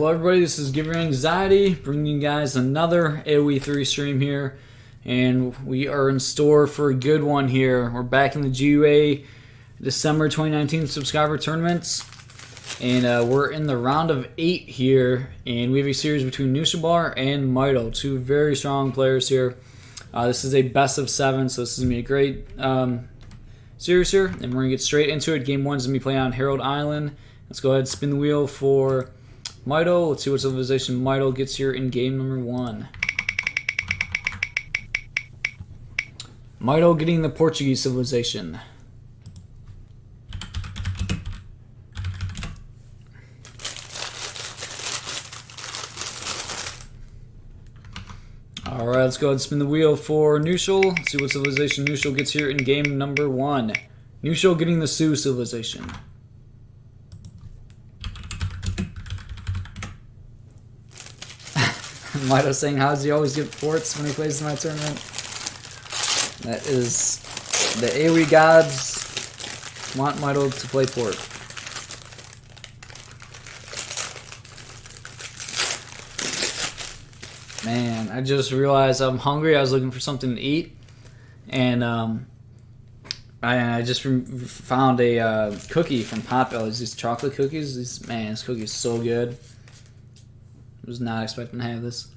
hello everybody, this is Give Your Anxiety, bringing you guys another AoE 3 stream here, and we are in store for a good one here. We're back in the GUA December 2019 subscriber tournaments, and we're in the round of 8 here, and we have a series between Knuschelbär and Mitoe, two very strong players here. This is a best of 7, so this is going to be a great series here, and we're going to get straight into it. Game 1 is going to be playing on Herald Island. Let's go ahead and spin the wheel for Mitoe. Let's see what civilization Mitoe gets here in game number 1. Mitoe getting the Portuguese civilization. Alright, let's go ahead and spin the wheel for Knuschel. Let's see what civilization Knuschel gets here in game number 1. Knuschel getting the Sioux civilization. Mitoe saying, how does he always get ports when he plays in my tournament? That is, the AoE gods want Mitoe to play port. Man, I just realized I'm hungry. I was looking for something to eat, and I just found a cookie from Potbelly's. These chocolate cookies. Man, this cookie is so good. I was not expecting to have this.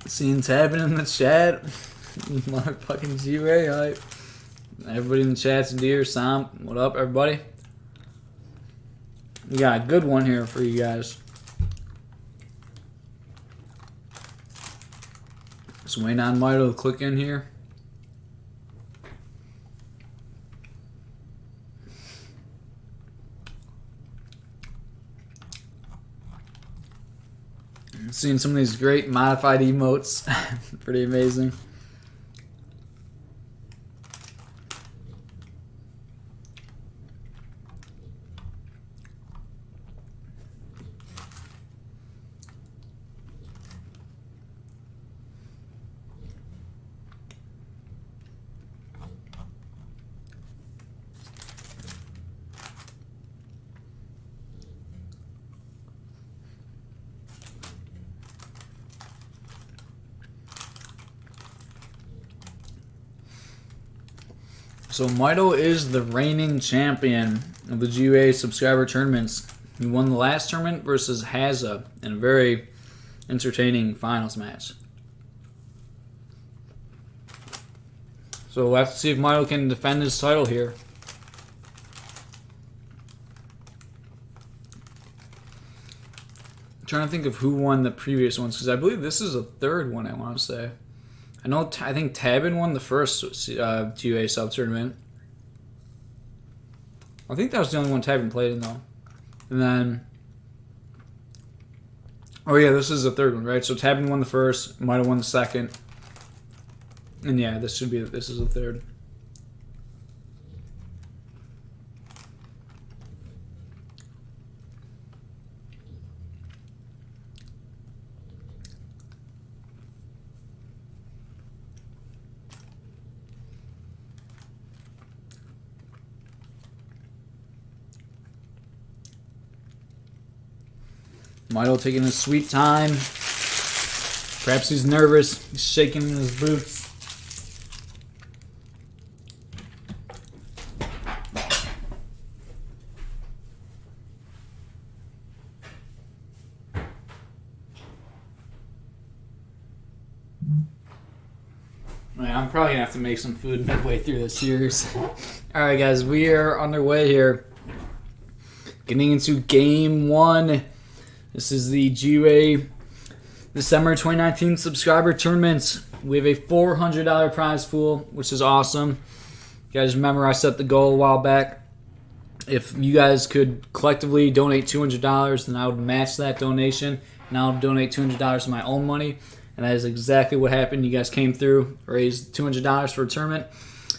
Seeing tapping in the chat. Motherfucking G-Ray hype. Everybody in the chat's dear. Sam, what up, everybody? We got a good one here for you guys. Just waiting on Mitoe to click in here. Seeing some of these great modified emotes. Pretty amazing. So Mitoe is the reigning champion of the GUA subscriber tournaments. He won the last tournament versus Hazza in a very entertaining finals match. So we'll have to see if Mitoe can defend his title here. I'm trying to think of who won the previous ones, because I believe this is a third one, I want to say. I think Tabin won the first GUA sub-tournament. I think that was the only one Tabin played in, though. And then... oh yeah, this is the third one, right? So Tabin won the first, Mitoe won the second. And yeah, this is the third. Mitoe taking his sweet time. Perhaps he's nervous. He's shaking in his boots. I'm probably gonna have to make some food midway through this series. Alright guys, we are underway here. Getting into game 1. This is the GUA December 2019 subscriber tournaments. We have a $400 prize pool, which is awesome. You guys remember I set the goal a while back. If you guys could collectively donate $200, then I would match that donation. And I'll donate $200 of my own money. And that is exactly what happened. You guys came through, raised $200 for a tournament,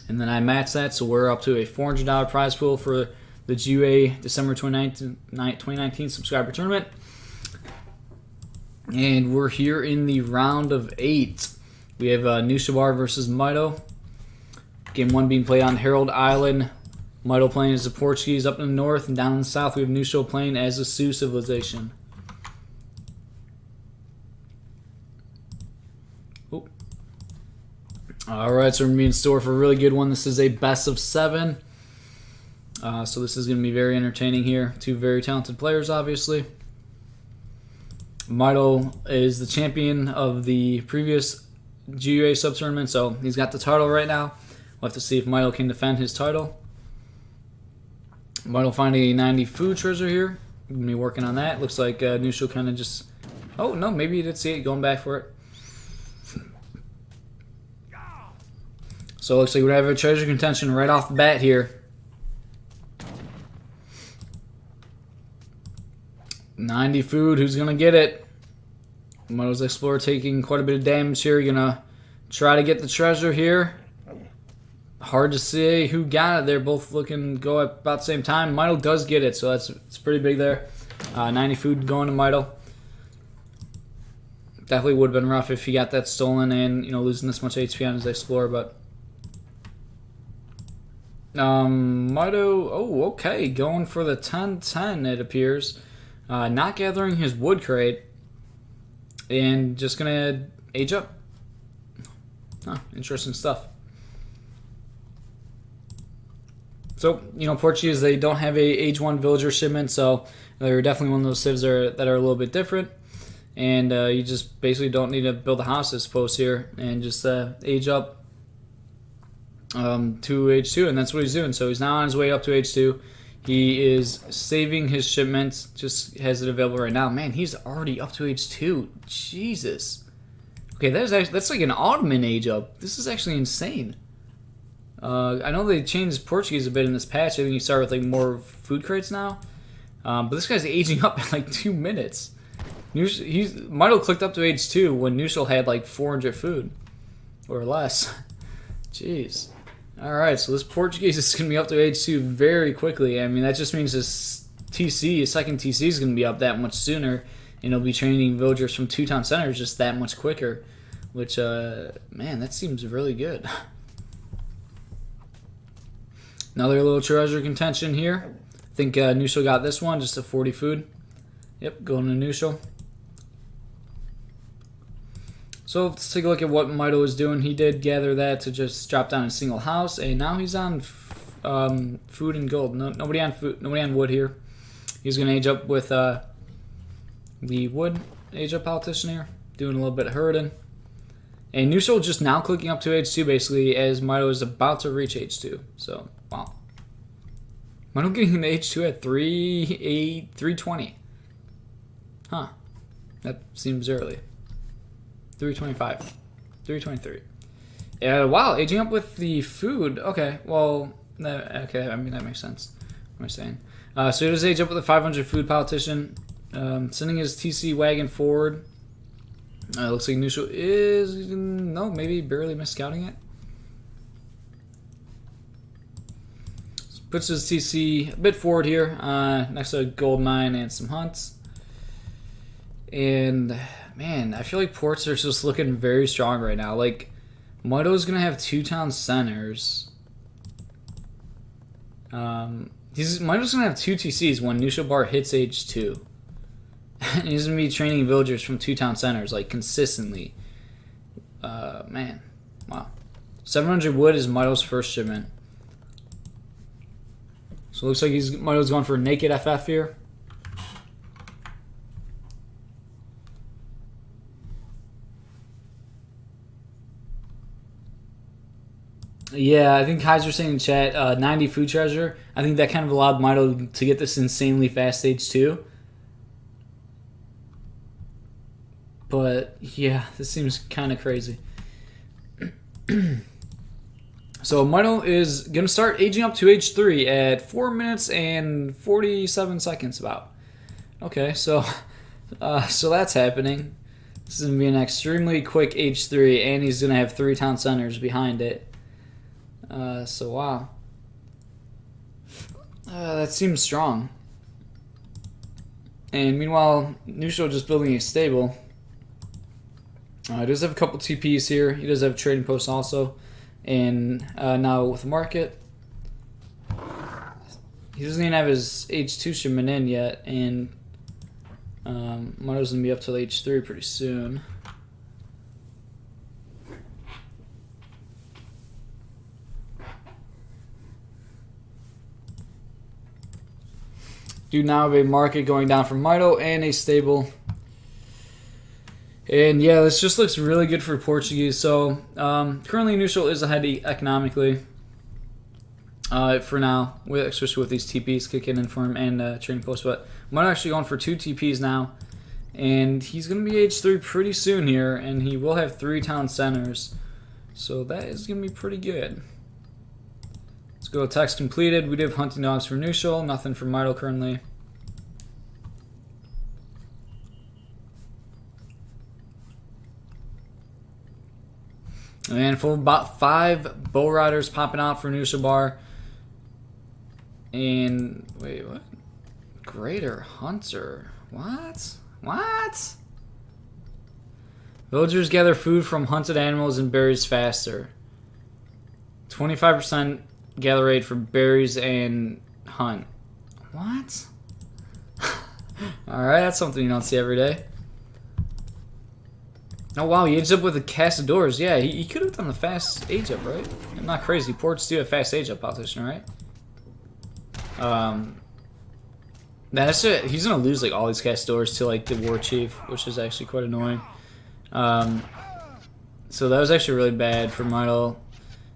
and then I matched that. So we're up to a $400 prize pool for the GUA December 2019 subscriber tournament. And we're here in the round of 8. We have Knuschelbär versus Mitoe. Game 1 being played on Herald Island. Mitoe playing as the Portuguese up in the north, and down in the south we have Knuschel playing as the Sioux civilization. Oh. Alright, so we're going to be in store for a really good one. This is a best of 7. So this is going to be very entertaining here. 2 very talented players, obviously. Mitoe is the champion of the previous GUA sub-tournament, so he's got the title right now. We'll have to see if Mitoe can defend his title. Mitoe finding a 90 food treasure here. We're going to be working on that. Looks like Knuschel kind of just... Oh, no, maybe he did see it. Going back for it. So it looks like we have a treasure contention right off the bat here. 90 food. Who's going to get it? Mitoe's Explorer taking quite a bit of damage here. Going to try to get the treasure here. Hard to say who got it. They're both looking to go at about the same time. Mitoe does get it, so it's pretty big there. 90 food going to Mitoe. Definitely would have been rough if he got that stolen and losing this much HP on his Explorer, but Mitoe, oh okay, going for the 10-10 it appears. Not gathering his wood crate and just gonna age up. Huh, interesting stuff. So, Portuguese, they don't have a age 1 villager shipment, so they're definitely one of those civs that are a little bit different. And you just basically don't need to build a house, I suppose, here, and just age up to age 2, and that's what he's doing. So he's now on his way up to age 2. He is saving his shipment, just has it available right now. Man, he's already up to age 2. Jesus. Okay, that's like an Ottoman age up. This is actually insane. I know they changed Portuguese a bit in this patch. I think you start with like more food crates now. But this guy's aging up in like 2 minutes. Mitoe clicked up to age 2 when Knuschel had like 400 food or less. Jeez. Alright, so this Portuguese is going to be up to age 2 very quickly. I mean, that just means his second TC is going to be up that much sooner. And he'll be training villagers from 2 town centers just that much quicker. Which, man, that seems really good. Another little treasure contention here. I think Knuschel got this one, just a 40 food. Yep, going to Knuschel. So let's take a look at what Mitoe is doing. He did gather that to just drop down a single house, and now he's on food and gold. Nobody on wood here. He's going to age up with the wood age up politician here, doing a little bit of herding. And Knuschel just now clicking up to age 2 basically as Mitoe is about to reach age 2. So, wow. Mitoe getting into age 2 at 320. Huh. That seems early. 325. 323. Yeah, wow, aging up with the food. Okay, well, okay, I mean, that makes sense. What am I saying? So he does age up with a 500 food politician. Sending his TC wagon forward. Looks like Knuschel is... No, maybe barely missed scouting it. Puts his TC a bit forward here. Next to a gold mine and some hunts. And, man, I feel like ports are just looking very strong right now. Like, Mitoe's going to have 2 town centers. Mitoe's going to have 2 TCs when Knuschelbär hits age 2. And he's going to be training villagers from 2 town centers, like, consistently. Man. Wow. 700 wood is Mitoe's first shipment. So it looks like Mitoe's going for a naked FF here. Yeah, I think Kaiser's saying in chat, 90 food treasure. I think that kind of allowed Mito to get this insanely fast stage 2. But yeah, this seems kind of crazy. So Mito is going to start aging up to age 3 at 4 minutes and 47 seconds about. Okay, so that's happening. This is going to be an extremely quick age 3, and he's going to have 3 town centers behind it. So wow. That seems strong. And meanwhile, Knuschel just building a stable. He does have a couple TPs here. He does have a trading post also. And now with the market, he doesn't even have his H2 shipment in yet. And Mito's going to be up till H3 pretty soon. Do now have a market going down for Mito and a stable. And yeah, this just looks really good for Portuguese. So currently Knuschel is ahead economically for now, especially with these TPs kicking in for him and trading post. But Mito actually going for 2 TPs now. And he's going to be H3 pretty soon here. And he will have 3 town centers. So that is going to be pretty good. Let's go text completed. We do have hunting dogs for Knuschel. Nothing for Mito currently. And for about 5 bow riders popping out for Knuschelbär. And wait, what? Greater Hunter. What? What? Villagers gather food from hunted animals and berries faster. 25% gather rate for berries and hunt. What? Alright, that's something you don't see every day. Oh wow, he age up with the Castadors. Yeah, he could have done the fast age up, right? I'm not crazy. Ports do have fast age up politician, right? That's it. He's gonna lose like all these Castadors to like the War Chief, which is actually quite annoying. So that was actually really bad for Mito.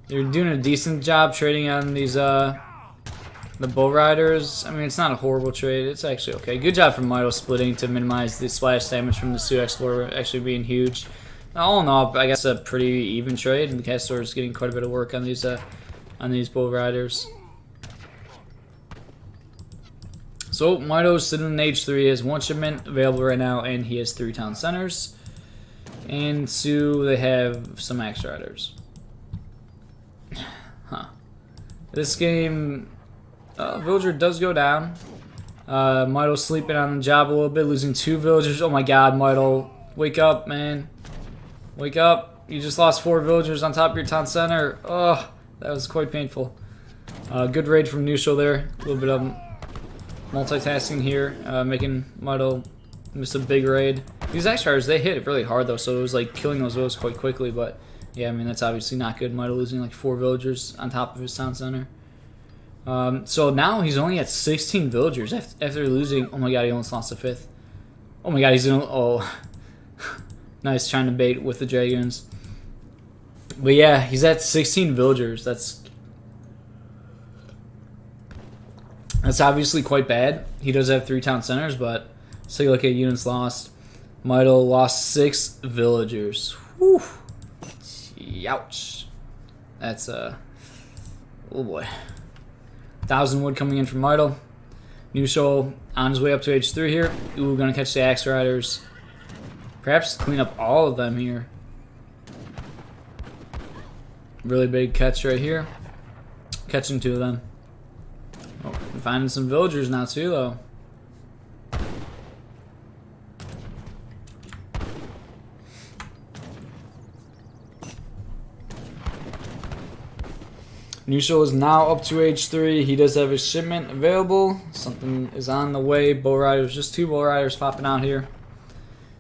They're doing a decent job trading on these the Bow Riders. I mean, it's not a horrible trade. It's actually okay. Good job from Mito splitting to minimize the splash damage from the Sioux Explorer actually being huge. All in all, I guess a pretty even trade, and the Castor is getting quite a bit of work on these Bow Riders. So Mito's sitting in H3. He has 1 shipment available right now, and he has 3 town centers. And Sioux, they have some Axe Riders. Huh. This game, villager does go down. Mito's sleeping on the job a little bit, losing 2 villagers. Oh my god, Mito. Wake up, man. Wake up. You just lost 4 villagers on top of your town center. Oh, that was quite painful. Good raid from Knuschel there. A little bit of multitasking here, making Mito miss a big raid. These Axe Riders, they hit really hard though, so it was like killing those villages quite quickly, but yeah, I mean, that's obviously not good. Mito losing like 4 villagers on top of his town center. So now he's only at 16 villagers after losing. Oh my god, he almost lost the 5th. Oh my god, he's gonna. Oh, nice trying to bait with the Dragoons. But yeah, he's at 16 villagers. That's obviously quite bad. He does have 3 town centers, but let's take a look at units lost. Mito lost 6 villagers. Whew. Youch. That's oh boy. 1,000 wood coming in from Mito. Knuschel on his way up to H3 here. Ooh, gonna catch the Axe Riders. Perhaps clean up all of them here. Really big catch right here. Catching 2 of them. Oh, finding some villagers now too, though. Knuschel is now up to H3. He does have his shipment available. Something is on the way. Bow Riders, just 2 Bow Riders popping out here.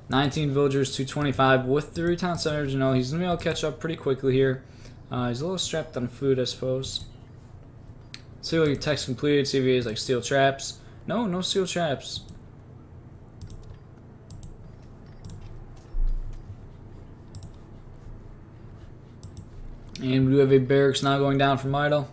19 villagers, 225 with 3 town centers. You know, he's going to be able to catch up pretty quickly here. He's a little strapped on food, I suppose. See what text completed. See if he has like steel traps. No steel traps. And we do have a barracks now going down for Mitoe.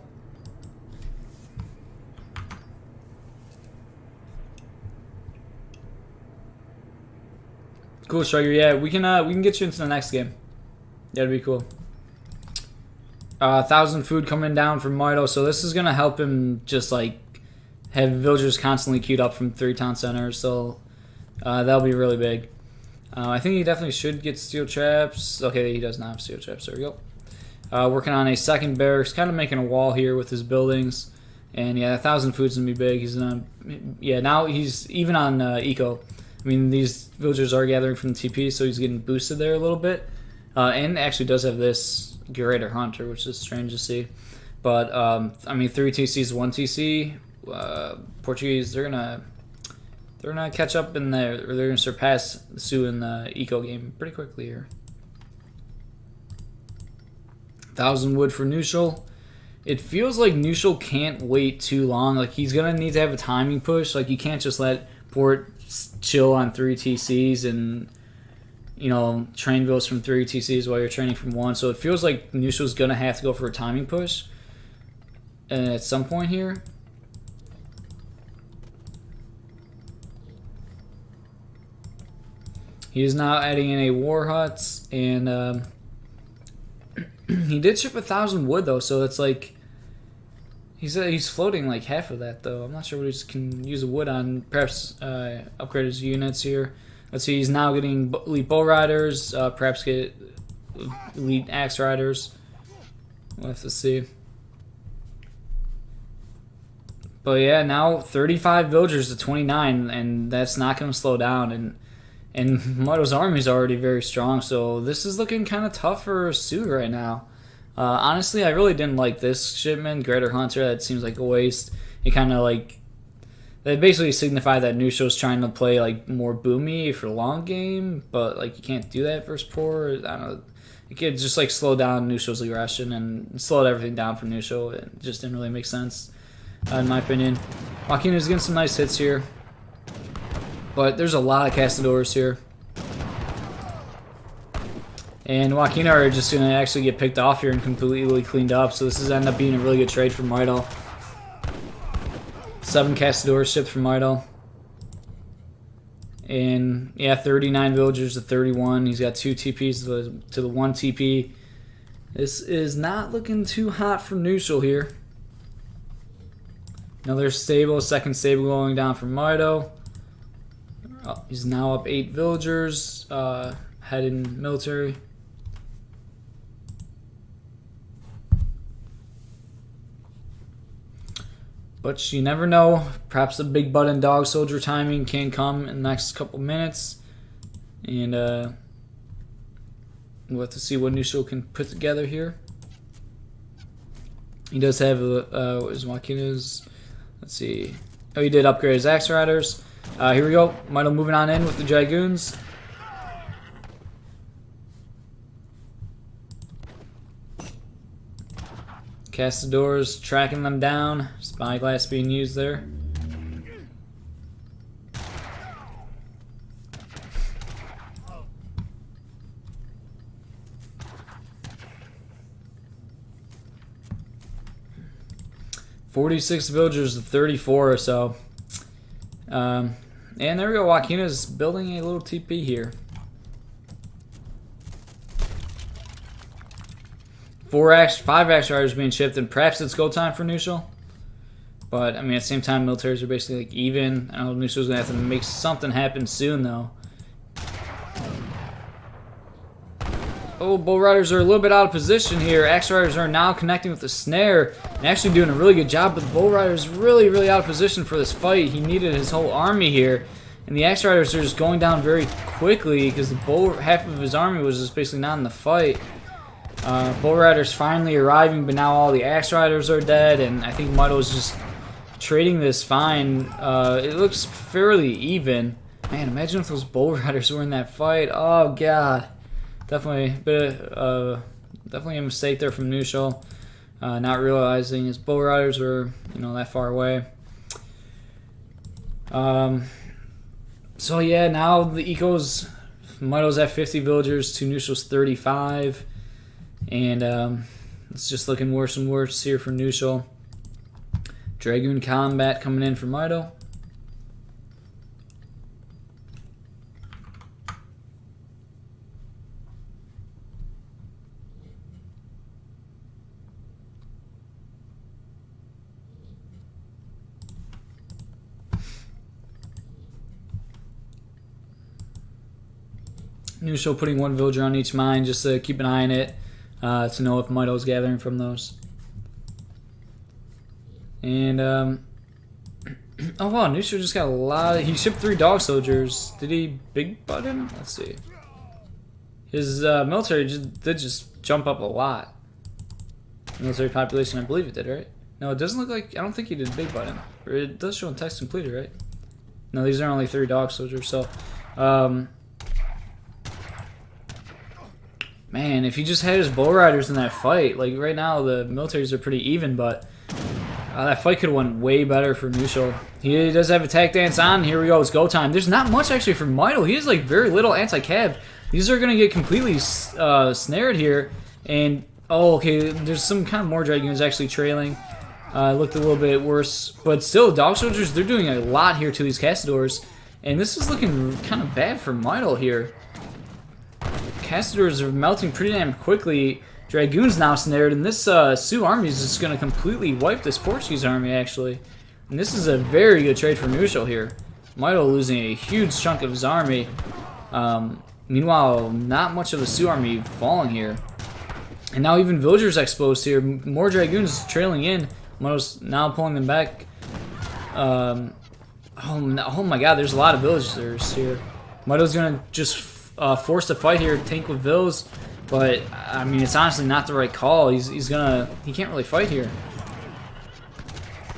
Cool, Striker. Yeah, we can get you into the next game. That'd be cool. 1,000 food coming down from Mitoe, so this is gonna help him just like have villagers constantly queued up from 3 town centers. So that'll be really big. I think he definitely should get steel traps. Okay, he does not have steel traps. There we go. Working on a second barracks, kind of making a wall here with his buildings. And yeah, 1,000 food's gonna be big. He's gonna, yeah. Now he's even on eco. I mean, these villagers are gathering from the TP, so he's getting boosted there a little bit. And actually does have this Greater Hunter, which is strange to see. But I mean, 3 TCs, 1 TC. Portuguese, they're gonna catch up in there, or they're gonna surpass the Sioux in the eco game pretty quickly here. 1,000 wood for Knuschel. It feels like Knuschel can't wait too long. Like, he's gonna need to have a timing push. Like, you can't just let Port chill on 3 TCs and, you know, train villas from 3 TCs while you're training from 1. So it feels like Knuschel's gonna have to go for a timing push at some point here. He is now adding in a war hut, and he did ship 1,000 wood though, so it's like he's floating like half of that though. I'm not sure what he can use the wood on. Perhaps upgrade his units here. Let's see, he's now getting elite bow riders. Perhaps get elite axe riders. We'll have to see. But yeah, now 35 villagers to 29, and that's not going to slow down. And Mitoe's army is already very strong, so this is looking kind of tough for Sioux right now. Honestly, I really didn't like this shipment, Greater Hunter. That seems like a waste. It kind of like, they basically signify that Knuschel's trying to play like more boomy for long game, but like you can't do that versus poor. I don't know. It could just like slow down Knuschel's aggression and slowed everything down for Knuschel. It just didn't really make sense, in my opinion. Joaquina's getting some nice hits here. But there's a lot of Castadors here. And Joaquina are just going to actually get picked off here and completely cleaned up. So this is end up being a really good trade for Mitoe. 7 Castadors shipped from Mitoe. And yeah, 39 villagers to 31. He's got 2 TPs to the 1 TP. This is not looking too hot for Knuschel here. Another stable, second stable going down for Mitoe. Oh, he's now up 8 villagers, heading military. But you never know. Perhaps the big button dog soldier timing can come in the next couple minutes. And we'll have to see what Knuschel can put together here. He does have, what is Joaquina's? Let's see. Oh, he did upgrade his axe riders. Here we go. Mitoe moving on in with the Dragoons. Castadors tracking them down. Spyglass being used there. "46 villagers to 34 or so." And there we go. Joaquina's building a little TP here. 5 axe riders being shipped, and perhaps it's go time for Knuschel. But I mean, at the same time, militaries are basically like even. I know Knuschel's gonna have to make something happen soon, though. Oh, bow riders are a little bit out of position here. Axe riders are now connecting with the snare and actually doing a really good job. But the bow riders really, really out of position for this fight. He needed his whole army here, and the axe riders are just going down very quickly because the half of his army was just basically not in the fight. Bow riders finally arriving, but now all the axe riders are dead, and I think Mitoe is just trading this fine. It looks fairly even. Man, imagine if those bow riders were in that fight. Oh god. Definitely a mistake there from Knuschel, not realizing his bow riders were, you know, that far away. So yeah, now the ecos, Mitoe's at 50 villagers to Knuschel's 35, and It's just looking worse and worse here for Knuschel. Dragoon Combat coming in for Mitoe. Knuschel putting one villager on each mine just to keep an eye on it to know if Mitoe's gathering from those. And, oh wow, Knuschel just got a lot. He shipped 3 dog soldiers. Did he big button? Let's see. His military did just jump up a lot. Military population, I believe it did, right? No, it doesn't look like. I don't think he did big button. Or it does show in text completed, right? No, these are only 3 dog soldiers. So, man, if he just had his bull riders in that fight, like right now the militaries are pretty even, but that fight could have went way better for Knuschel. He does have attack dance on. Here we go. It's go time. There's not much actually for Mitoe. He has like very little anti-cav. These are gonna get completely snared here. And oh, okay. There's some kind of more dragoons actually trailing. Looked a little bit worse, but still, dog soldiers. They're doing a lot here to these castadors, and this is looking kind of bad for Mitoe here. Castadors are melting pretty damn quickly. Dragoons now snared, and this Sioux army is just going to completely wipe this Portuguese army, actually. And this is a very good trade for Knuschel here. Mitoe losing a huge chunk of his army. Meanwhile, not much of the Sioux army falling here. And now even villagers exposed here. More dragoons trailing in. Mitoe's now pulling them back. Oh my god, there's a lot of villagers here. Mitoe's going to just force the fight here, tank with vills. But I mean, it's honestly not the right call. He can't really fight here.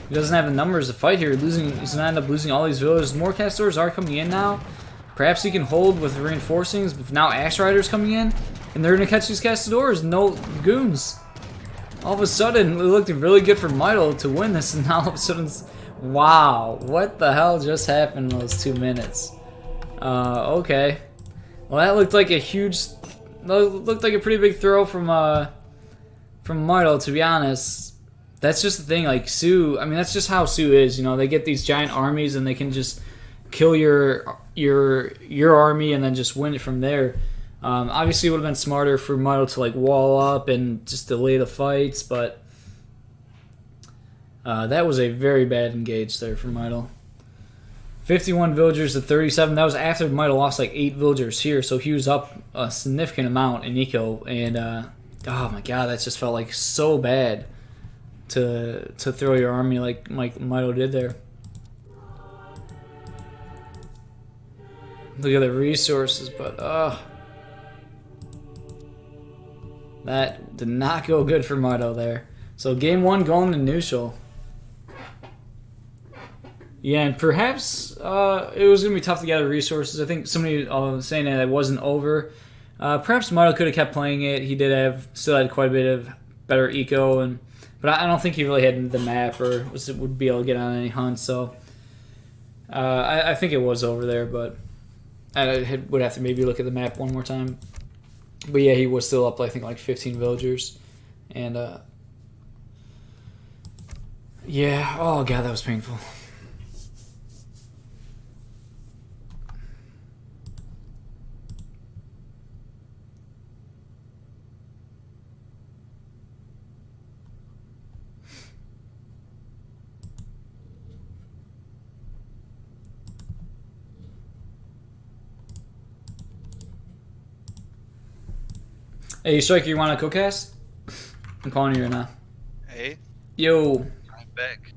He doesn't have the numbers to fight here. He's gonna end up losing all these villagers. More castors are coming in now. Perhaps he can hold with reinforcings. But now Axe Riders coming in, and they're gonna catch these castadors. No goons. All of a sudden, it looked really good for Mitoe to win this, and now all of a sudden, wow, what the hell just happened in those 2 minutes? Okay. Well, that looked like a pretty big throw from Mitoe, to be honest. That's just the thing, like Sioux. I mean, that's just how Sioux is. You know, they get these giant armies and they can just kill your army and then just win it from there. Obviously, it would have been smarter for Mitoe to like wall up and just delay the fights, but that was a very bad engage there for Mitoe. 51 villagers to 37. That was after Mitoe lost like 8 villagers here, so he was up a significant amount in eco. And oh my god, that just felt like so bad to throw your army like Mitoe did there. Look at the resources, but that did not go good for Mitoe there. So game 1 going to Knuschel. Yeah, and perhaps it was going to be tough to gather resources. I think somebody was saying that it wasn't over. Perhaps Mitoe could have kept playing it. He still had quite a bit of better eco, but I don't think he really had the map or would be able to get on any hunt. So I think it was over there, but I would have to maybe look at the map one more time. But yeah, he was still up, I think, like 15 villagers, and yeah. Oh god, that was painful. Hey, Striker, you want a co-cast? I'm calling you right now. Hey. Yo. I'm back.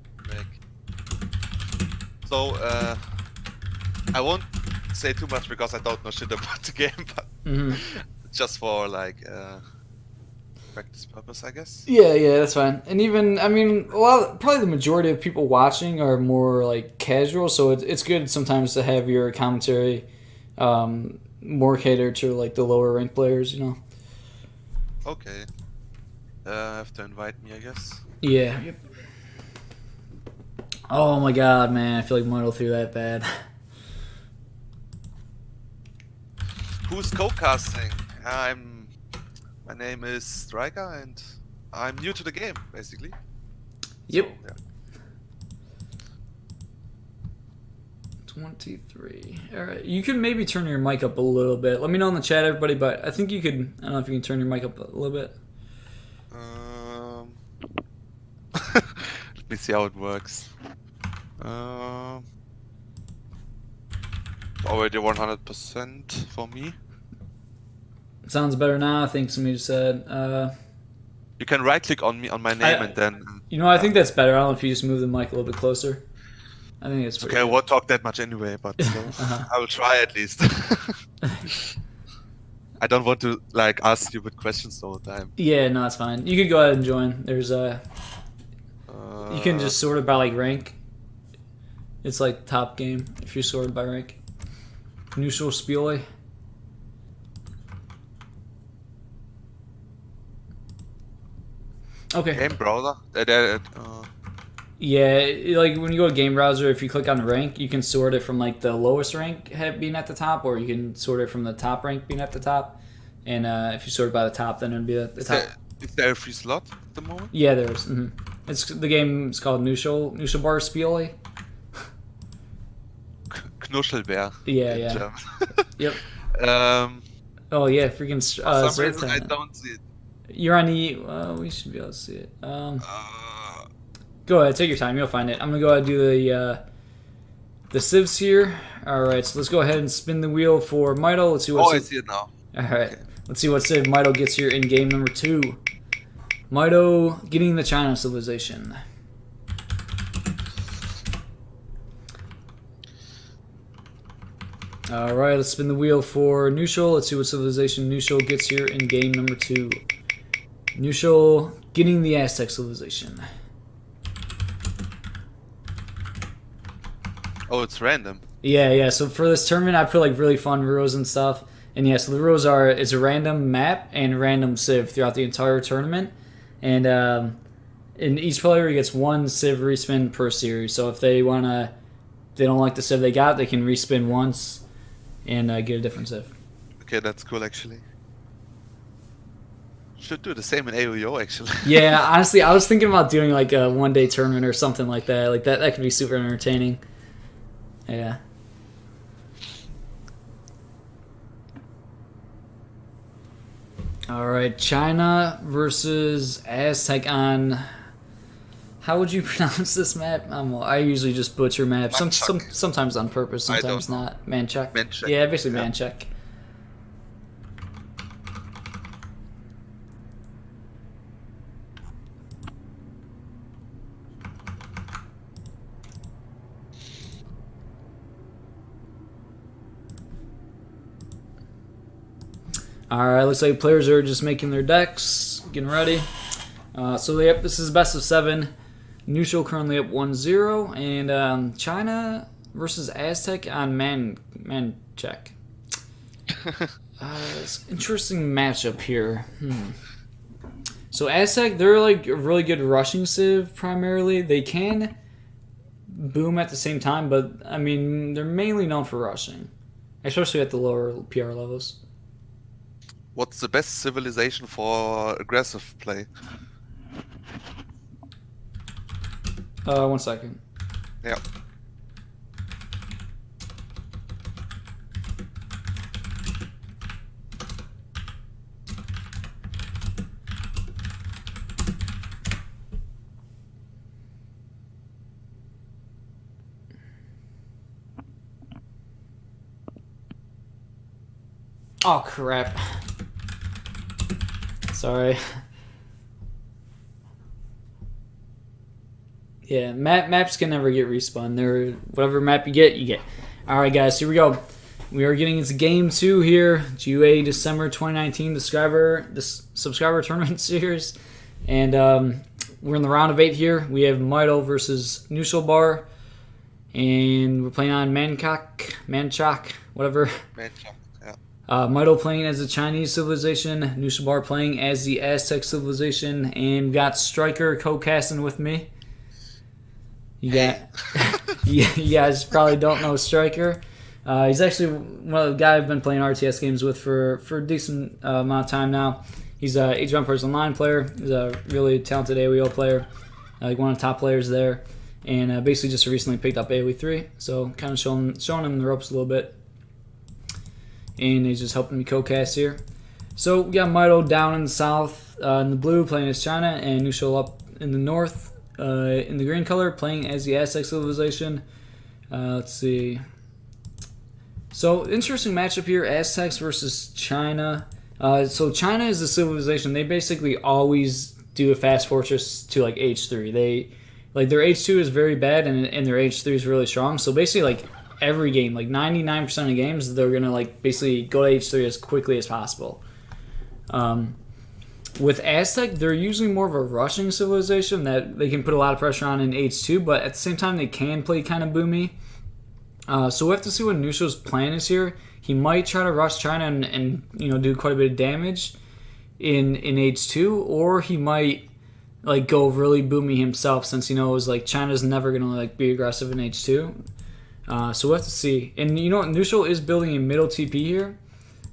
So, I won't say too much because I don't know shit about the game, but just for like practice purpose, I guess. Yeah, that's fine. And even, I mean, probably the majority of people watching are more like casual, so it's good sometimes to have your commentary more catered to like the lower ranked players, you know. Okay. Have to invite me, I guess. Yeah. Yep. Oh my god, man. I feel like Mitoe threw that bad. Who's co-casting? My name is Striker, and I'm new to the game, basically. Yep. So, yeah. 23. All right. You can maybe turn your mic up a little bit. Let me know in the chat, everybody, but I think you could... I don't know if you can turn your mic up a little bit. Let me see how it works. Already 100% for me. Sounds better now, I think somebody just said. You can right click on my name and then... You know, I think that's better. I don't know if you just move the mic a little bit closer. I think it's okay. I won't talk that much anyway, but still, I will try at least. I don't want to like ask stupid questions all the time. Yeah, no, it's fine. You could go ahead and join. There's a... you can just sort it by like rank. It's like top game if you sort it by rank. Knuschelbär. Okay. Game browser. Yeah, like when you go to game browser, if you click on rank, you can sort it from like the lowest rank being at the top, or you can sort it from the top rank being at the top. And if you sort it by the top, then it'd be the top. Is there a free slot at the moment? Yeah, there is. It's the game is called Knuschelbär. Knuschelbär. Yeah. Yep. Oh yeah, freaking. For some reason, I don't see it. You're on the. We should be able to see it. Go ahead, take your time. You'll find it. I'm gonna go ahead and do the civs here. All right, so let's go ahead and spin the wheel for Mitoe. Let's see what. Oh, I see it now. All right, let's see what civ Mitoe gets here in game number 2. Mitoe getting the China civilization. All right, let's spin the wheel for Knuschel. Let's see what civilization Knuschel gets here in game number 2. Knuschel getting the Aztec civilization. Oh, it's random. Yeah. So for this tournament, I put like really fun rules and stuff. And yeah, so the rules are it's a random map and random civ throughout the entire tournament. And each player gets 1 civ respin per series. So if they don't like the civ they got, they can respin once and get a different civ. Okay, that's cool actually. Should do the same in AOEO actually. Yeah, honestly, I was thinking about doing like a one-day tournament or something like that. Like that could be super entertaining. Yeah. All right, China versus Aztec on. How would you pronounce this map? I usually just butcher maps. Sometimes on purpose, sometimes not. Manchac. Yeah, basically yeah. Manchac. Alright, looks like players are just making their decks, getting ready. So yep, this is best of 7. Knuschel currently up 1-0, and China versus Aztec on Manchac. It's an interesting matchup here. So Aztec, they're like a really good rushing civ primarily. They can boom at the same time, but I mean, they're mainly known for rushing, especially at the lower PR levels. What's the best civilization for aggressive play? 1 second. Yeah. Oh crap. Sorry. Yeah, maps can never get respawned. They're whatever map you get. Alright guys, here we go. We are getting into game 2 here. GUA December 2019 subscriber tournament series. And we're in the round of 8 here. We have Mitoe versus Knuschelbär. And we're playing on Manchac, whatever. Manchac, yeah. Mitoe playing as the Chinese civilization, Knuschelbär playing as the Aztec civilization, and we got Striker co-casting with me. You guys probably don't know Striker. He's actually one of the guys I've been playing RTS games with for a decent amount of time now. He's a Age of Empires Online player. He's a really talented AoE player, like one of the top players there, and basically just recently picked up AoE 3, so kind of showing him the ropes a little bit, and he's just helping me co-cast here. So we got Mitoe down in the south, in the blue, playing as China, and Knuschel up in the north, in the green color, playing as the Aztec civilization. Let's see. So interesting matchup here, Aztecs versus China. So China is a civilization. They basically always do a fast fortress to like H3. They like their H2 is very bad and their H3 is really strong. So basically like every game, like 99% of games, they're gonna like basically go to H3 as quickly as possible. With Aztec, they're usually more of a rushing civilization that they can put a lot of pressure on in H2, but at the same time they can play kind of boomy. So we have to see what Knuschel's plan is here. He might try to rush China and do quite a bit of damage in H2, or he might like go really boomy himself since he knows like China's never gonna like be aggressive in H2. So we'll have to see. And you know what, Knuschel is building a middle TP here.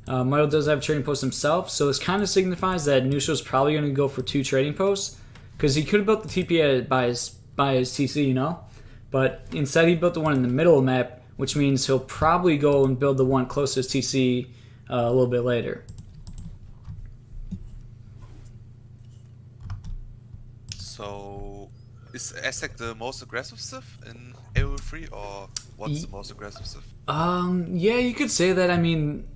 Mitoe does have a trading post himself, so this kind of signifies that Knuschel's probably going to go for 2 trading posts because he could have built the TP by his TC, but instead he built the one in the middle of the map, which means he'll probably go and build the one closest TC a little bit later. So, is Aztec the most aggressive civ in AoE3, or what's the most aggressive civ? Yeah, you could say that. I mean,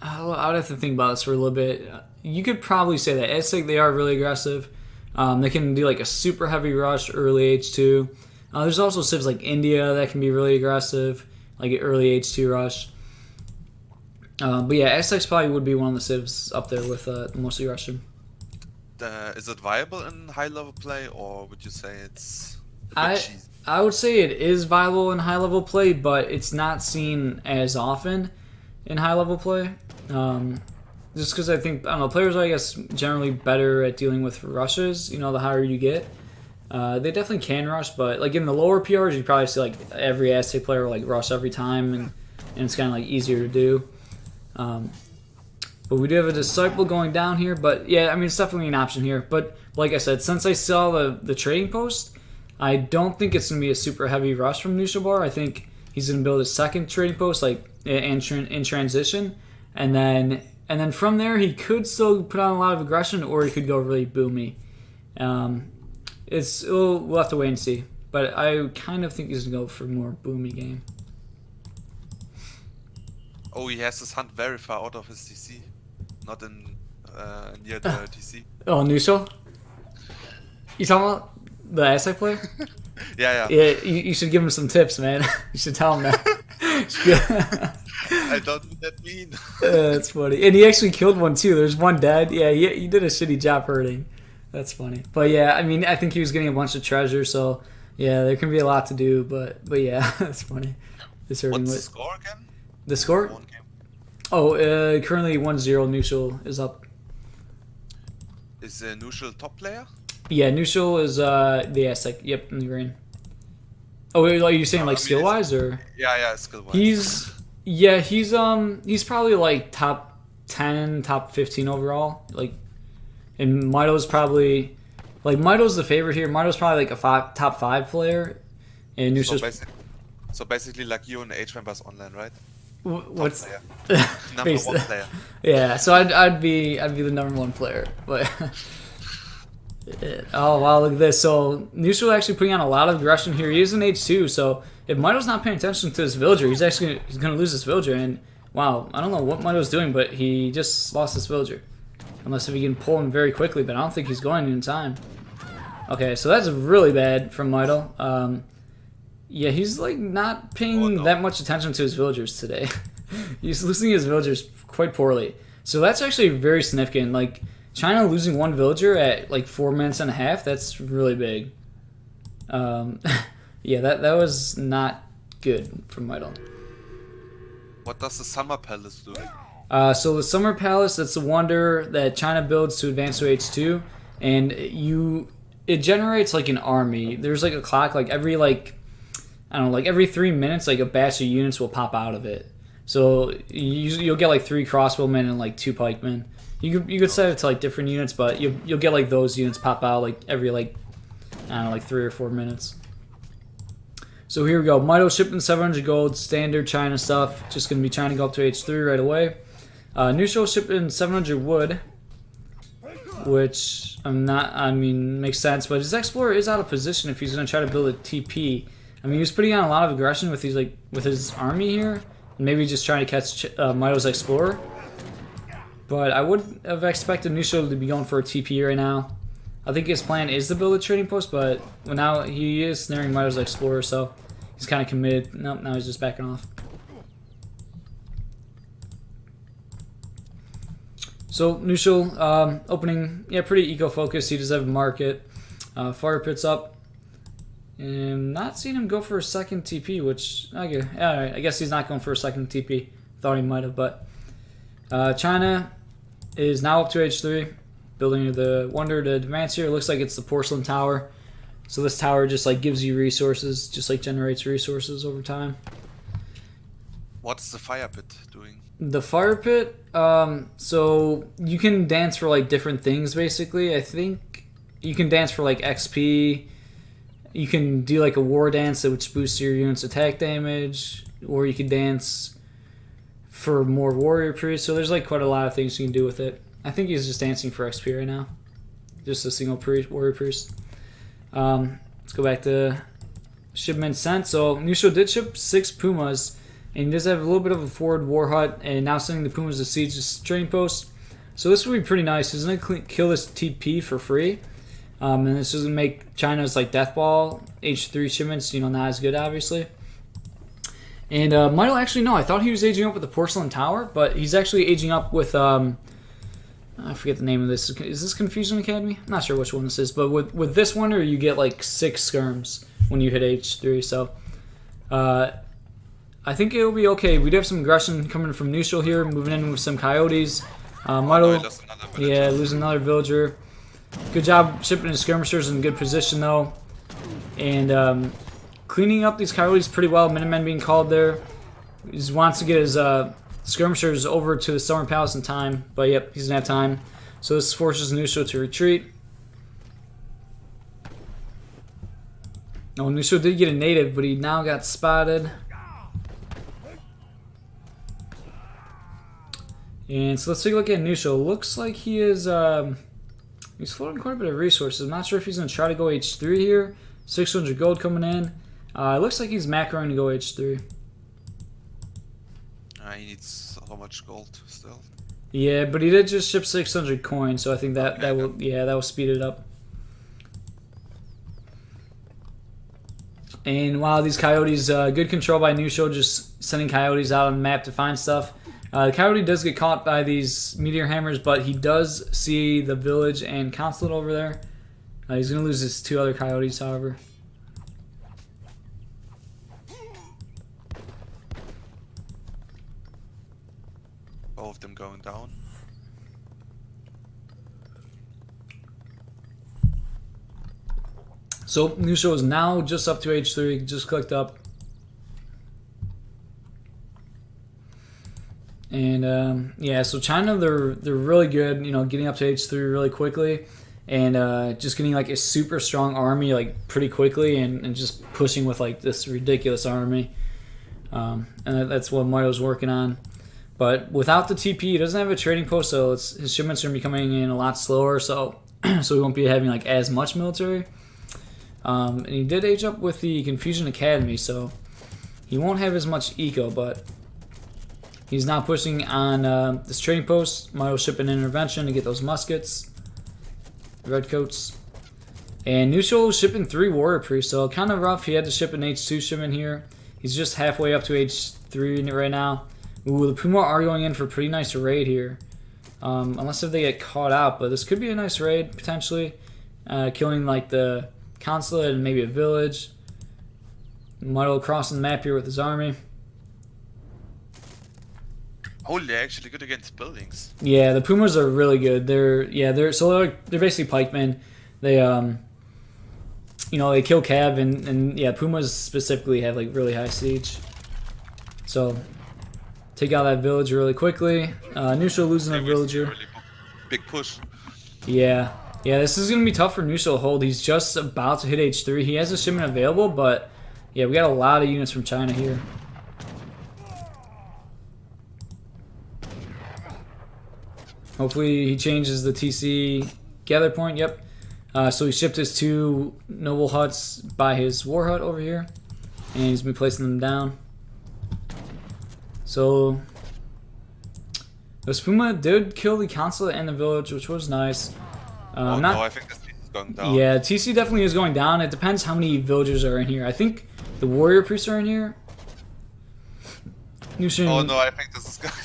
I would have to think about this for a little bit. You could probably say that Aztec, they are really aggressive. They can do like a super heavy rush early H2. There's also civs like India that can be really aggressive, like an early H2 rush. But yeah, Aztecs probably would be one of the civs up there with most aggression. Is it viable in high level play, or would you say it's a bit cheesy? I would say it is viable in high level play, but it's not seen as often in high level play. Just because I think, I don't know, players are, I guess, generally better at dealing with rushes, the higher you get. They definitely can rush, but like in the lower PRs, you probably see like every Aztec player like rush every time, and it's kind of like easier to do. But we do have a Disciple going down here, but yeah, I mean, it's definitely an option here. But like I said, since I saw the trading post, I don't think it's going to be a super heavy rush from Knuschelbär. I think he's going to build a second trading post like in transition, and then from there he could still put on a lot of aggression, or he could go really boomy. We'll have to wait and see, but I kind of think he's going to go for more boomy game. Oh, he has his hunt very far out of his TC, not in near the TC. Oh, Knuschel? You talking about the Aztec player? Yeah. Yeah, you should give him some tips, man. You should tell him that. I don't know what that mean. That's funny. And he actually killed one too. There's one dead. Yeah, he did a shitty job hurting. That's funny. But yeah, I mean, I think he was getting a bunch of treasure, so yeah, there can be a lot to do, but yeah, that's funny. What's the score again? The score? One game. Oh, currently 1-0 Knuschel is up. Is Knuschel top player? Yeah, Knuschel is the Aztec. Yep, in the green. Oh, are you saying like skill wise or? Yeah, skill wise. He's probably like top 10, top 15 overall. Like, and Mitoe's probably like Mitoe's the favorite here. Mitoe's probably like a top 5 player, and Knuschel's so basically like you in Age of Empires Online, right? What's number 1 player? Yeah, so I'd be the number 1 player, but. Oh wow, look at this. So Knuschel actually putting on a lot of aggression here. He is in H2, so if Mitoe's not paying attention to his villager, he's gonna lose this villager. And wow, I don't know what Mitoe's doing, but he just lost this villager. Unless if he can pull him very quickly, but I don't think he's going in time. Okay, so that's really bad from Mitoe. Yeah, he's like not paying that much attention to his villagers today. He's losing his villagers quite poorly. So that's actually very significant. Like, China losing 1 villager at like 4 minutes and a half, that's really big. Yeah, that was not good from Mitoe. What does the Summer Palace do? So the Summer Palace, that's a wonder that China builds to advance to H2, and it generates like an army. There's like a clock, like every every 3 minutes, like a batch of units will pop out of it. So you'll get like 3 crossbowmen and like 2 pikemen. You could set it to like different units, but you'll get like those units pop out like every like I don't know, like 3 or 4 minutes. So here we go. Mitoe shipping 700 gold, standard China stuff. Just gonna be trying to go up to H3 right away. Knuschel shipping 700 wood, which I mean, makes sense. But his explorer is out of position if he's gonna try to build a TP. I mean, he was putting on a lot of aggression with these with his army here, and maybe just trying to catch Mitoe's explorer. But I would have expected Knuschel to be going for a TP right now. I think his plan is to build a trading post, but now he is snaring Mitoe's explorer, so he's kind of committed. Nope, now he's just backing off. So Knuschel opening, yeah, pretty eco-focused. He does have a market. Fire pits up. And not seeing him go for a second TP, which, okay, alright, I guess he's not going for a second TP. Thought he might have, but China is now up to H3, building the Wonder to advance here. It looks like it's the Porcelain Tower. So this tower just like gives you resources, just like generates resources over time. What's the fire pit doing? The fire pit, so you can dance for like different things basically. I think you can dance for like XP. You can do like a war dance which boosts your unit's attack damage, or you can dance for more warrior priests. So there's like quite a lot of things you can do with it. I think he's just dancing for XP right now, just a single warrior priest. Let's go back to shipment sent. So Knuschel did ship 6 pumas, and he does have a little bit of a forward war hut, and now sending the pumas to siege this trading post. So this would be pretty nice. He's gonna kill this TP for free, and this is gonna make China's like death ball H3 shipments, not as good obviously. And Mitoe actually no, I thought he was aging up with the Porcelain Tower, but he's actually aging up with I forget the name of this. Is this Confusion Academy? I'm not sure which one this is, but with this wonder you get like 6 skirms when you hit H3. So I think it'll be okay. We do have some aggression coming from Knuschel here, moving in with some coyotes. Mitoe, yeah, losing another villager. Good job shipping his skirmishers in good position though, and cleaning up these coyotes pretty well. Minutemen being called there. He just wants to get his skirmishers over to the Summer Palace in time, but yep, he doesn't have time. So this forces Knuschel to retreat. Oh, Knuschel did get a native, but he now got spotted. And so let's take a look at Knuschel. Looks like he is he's floating quite a bit of resources. I'm not sure if he's going to try to go H3 here. 600 gold coming in. It looks like he's macroing to go H3. He needs so much gold still. Yeah, but he did just ship 600 coins, so I think that will speed it up. And wow, these coyotes, good control by Knuschel, just sending coyotes out on the map to find stuff. The coyote does get caught by these meteor hammers, but he does see the village and consulate over there. He's going to lose his 2 other coyotes, however. Both of them going down. So Knuschel is now just up to H3, just clicked up. And yeah, so China, they're really good, getting up to H3 really quickly, and just getting like a super strong army like pretty quickly, and just pushing with like this ridiculous army. And that's what Mitoe's working on. But without the TP, he doesn't have a trading post, so his shipments are going to be coming in a lot slower. So so he won't be having like as much military. And he did age up with the Confusion Academy, so he won't have as much eco, but he's now pushing on this trading post. Mitoe shipping intervention to get those muskets, redcoats. And Knuschel shipping 3 warrior priests, so kind of rough. He had to ship an H2 shipment here. He's just halfway up to H3 right now. Ooh, the Puma are going in for a pretty nice raid here. Unless if they get caught out, but this could be a nice raid, potentially. Killing like the consulate and maybe a village. Mitoe crossing the map here with his army. Oh, they're actually good against buildings. Yeah, the Pumas are really good. They're basically pikemen. They they kill cav, and yeah, Pumas specifically have like really high siege. So take out that village really quickly. Knuschel losing a villager. big push. Yeah. Yeah, this is going to be tough for Knuschel to hold. He's just about to hit H3. He has a shipment available, but yeah, we got a lot of units from China here. Hopefully he changes the TC gather point. Yep. So he shipped his 2 noble huts by his war hut over here, and he's been placing them down. So the Spuma did kill the consulate and the village, which was nice. Oh no, I think this is going down. Yeah, TC definitely is going down. It depends how many villagers are in here. I think the warrior priests are in here. Oh no, I think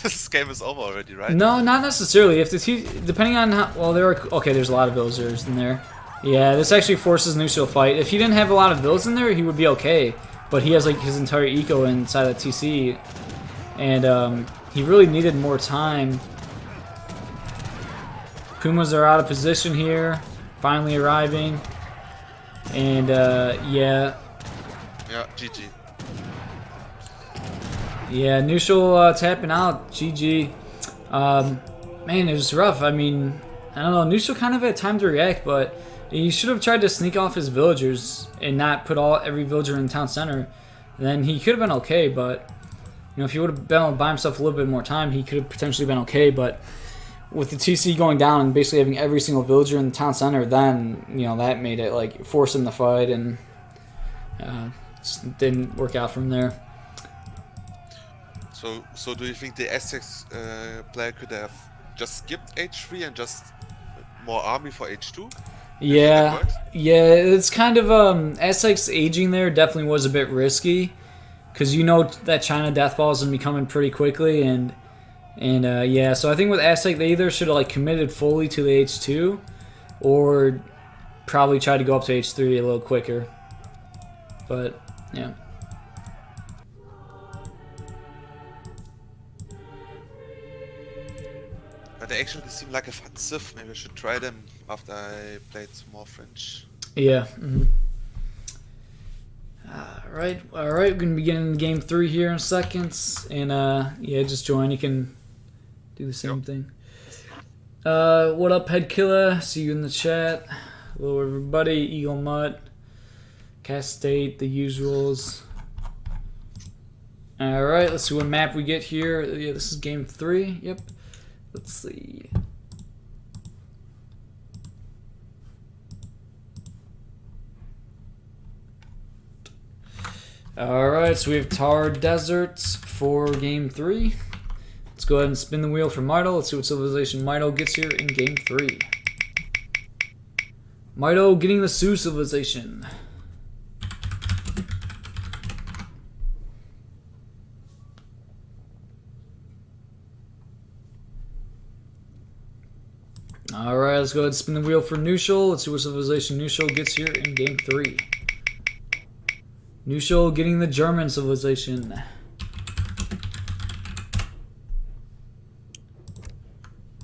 this game is over already, right? No, not necessarily. If the depending on how well there are. Okay, there's a lot of villagers in there. Yeah, this actually forces Knuschel to fight. If he didn't have a lot of villas in there, he would be okay. But he has like his entire eco inside of TC, and he really needed more time. Pumas are out of position here, finally arriving, and yeah. Yeah, GG. Yeah, Knuschel tapping out. GG. Man, it was rough. I mean, I don't know. Knuschel kind of had time to react, but he should have tried to sneak off his villagers and not put every villager in the town center. Then he could have been okay, but you know, if he would have been able to buy himself a little bit more time, he could have potentially been okay. But with the TC going down and basically having every single villager in the town center, then you know that made it like force him to fight, and just didn't work out from there. So do you think the Aztec player could have just skipped H3 and just more army for H2? Yeah, yeah, it's kind of Aztec's aging there definitely was a bit risky, because you know that China death ball is gonna be coming pretty quickly, and yeah, so I think with Aztec they either should have like committed fully to the H2, or probably tried to go up to H3 a little quicker. But yeah. They actually seem like a fun civ. Maybe I should try them after I played some more French. Yeah. Alright, we're gonna begin game 3 here in seconds, and yeah, just join. You can do the same thing. What up, Head Killer? See you in the chat. Hello, everybody. Eagle Mutt, Cast State, the usuals. Alright, let's see what map we get here. Yeah, this is game 3. Yep. Let's see. Alright, so we have Thar Deserts for game 3. Let's go ahead and spin the wheel for Mitoe. Let's see what civilization Mitoe gets here in game 3. Mitoe getting the Sioux civilization. Alright, let's go ahead and spin the wheel for Knuschel. Let's see what civilization Knuschel gets here in game 3. Knuschel getting the German civilization.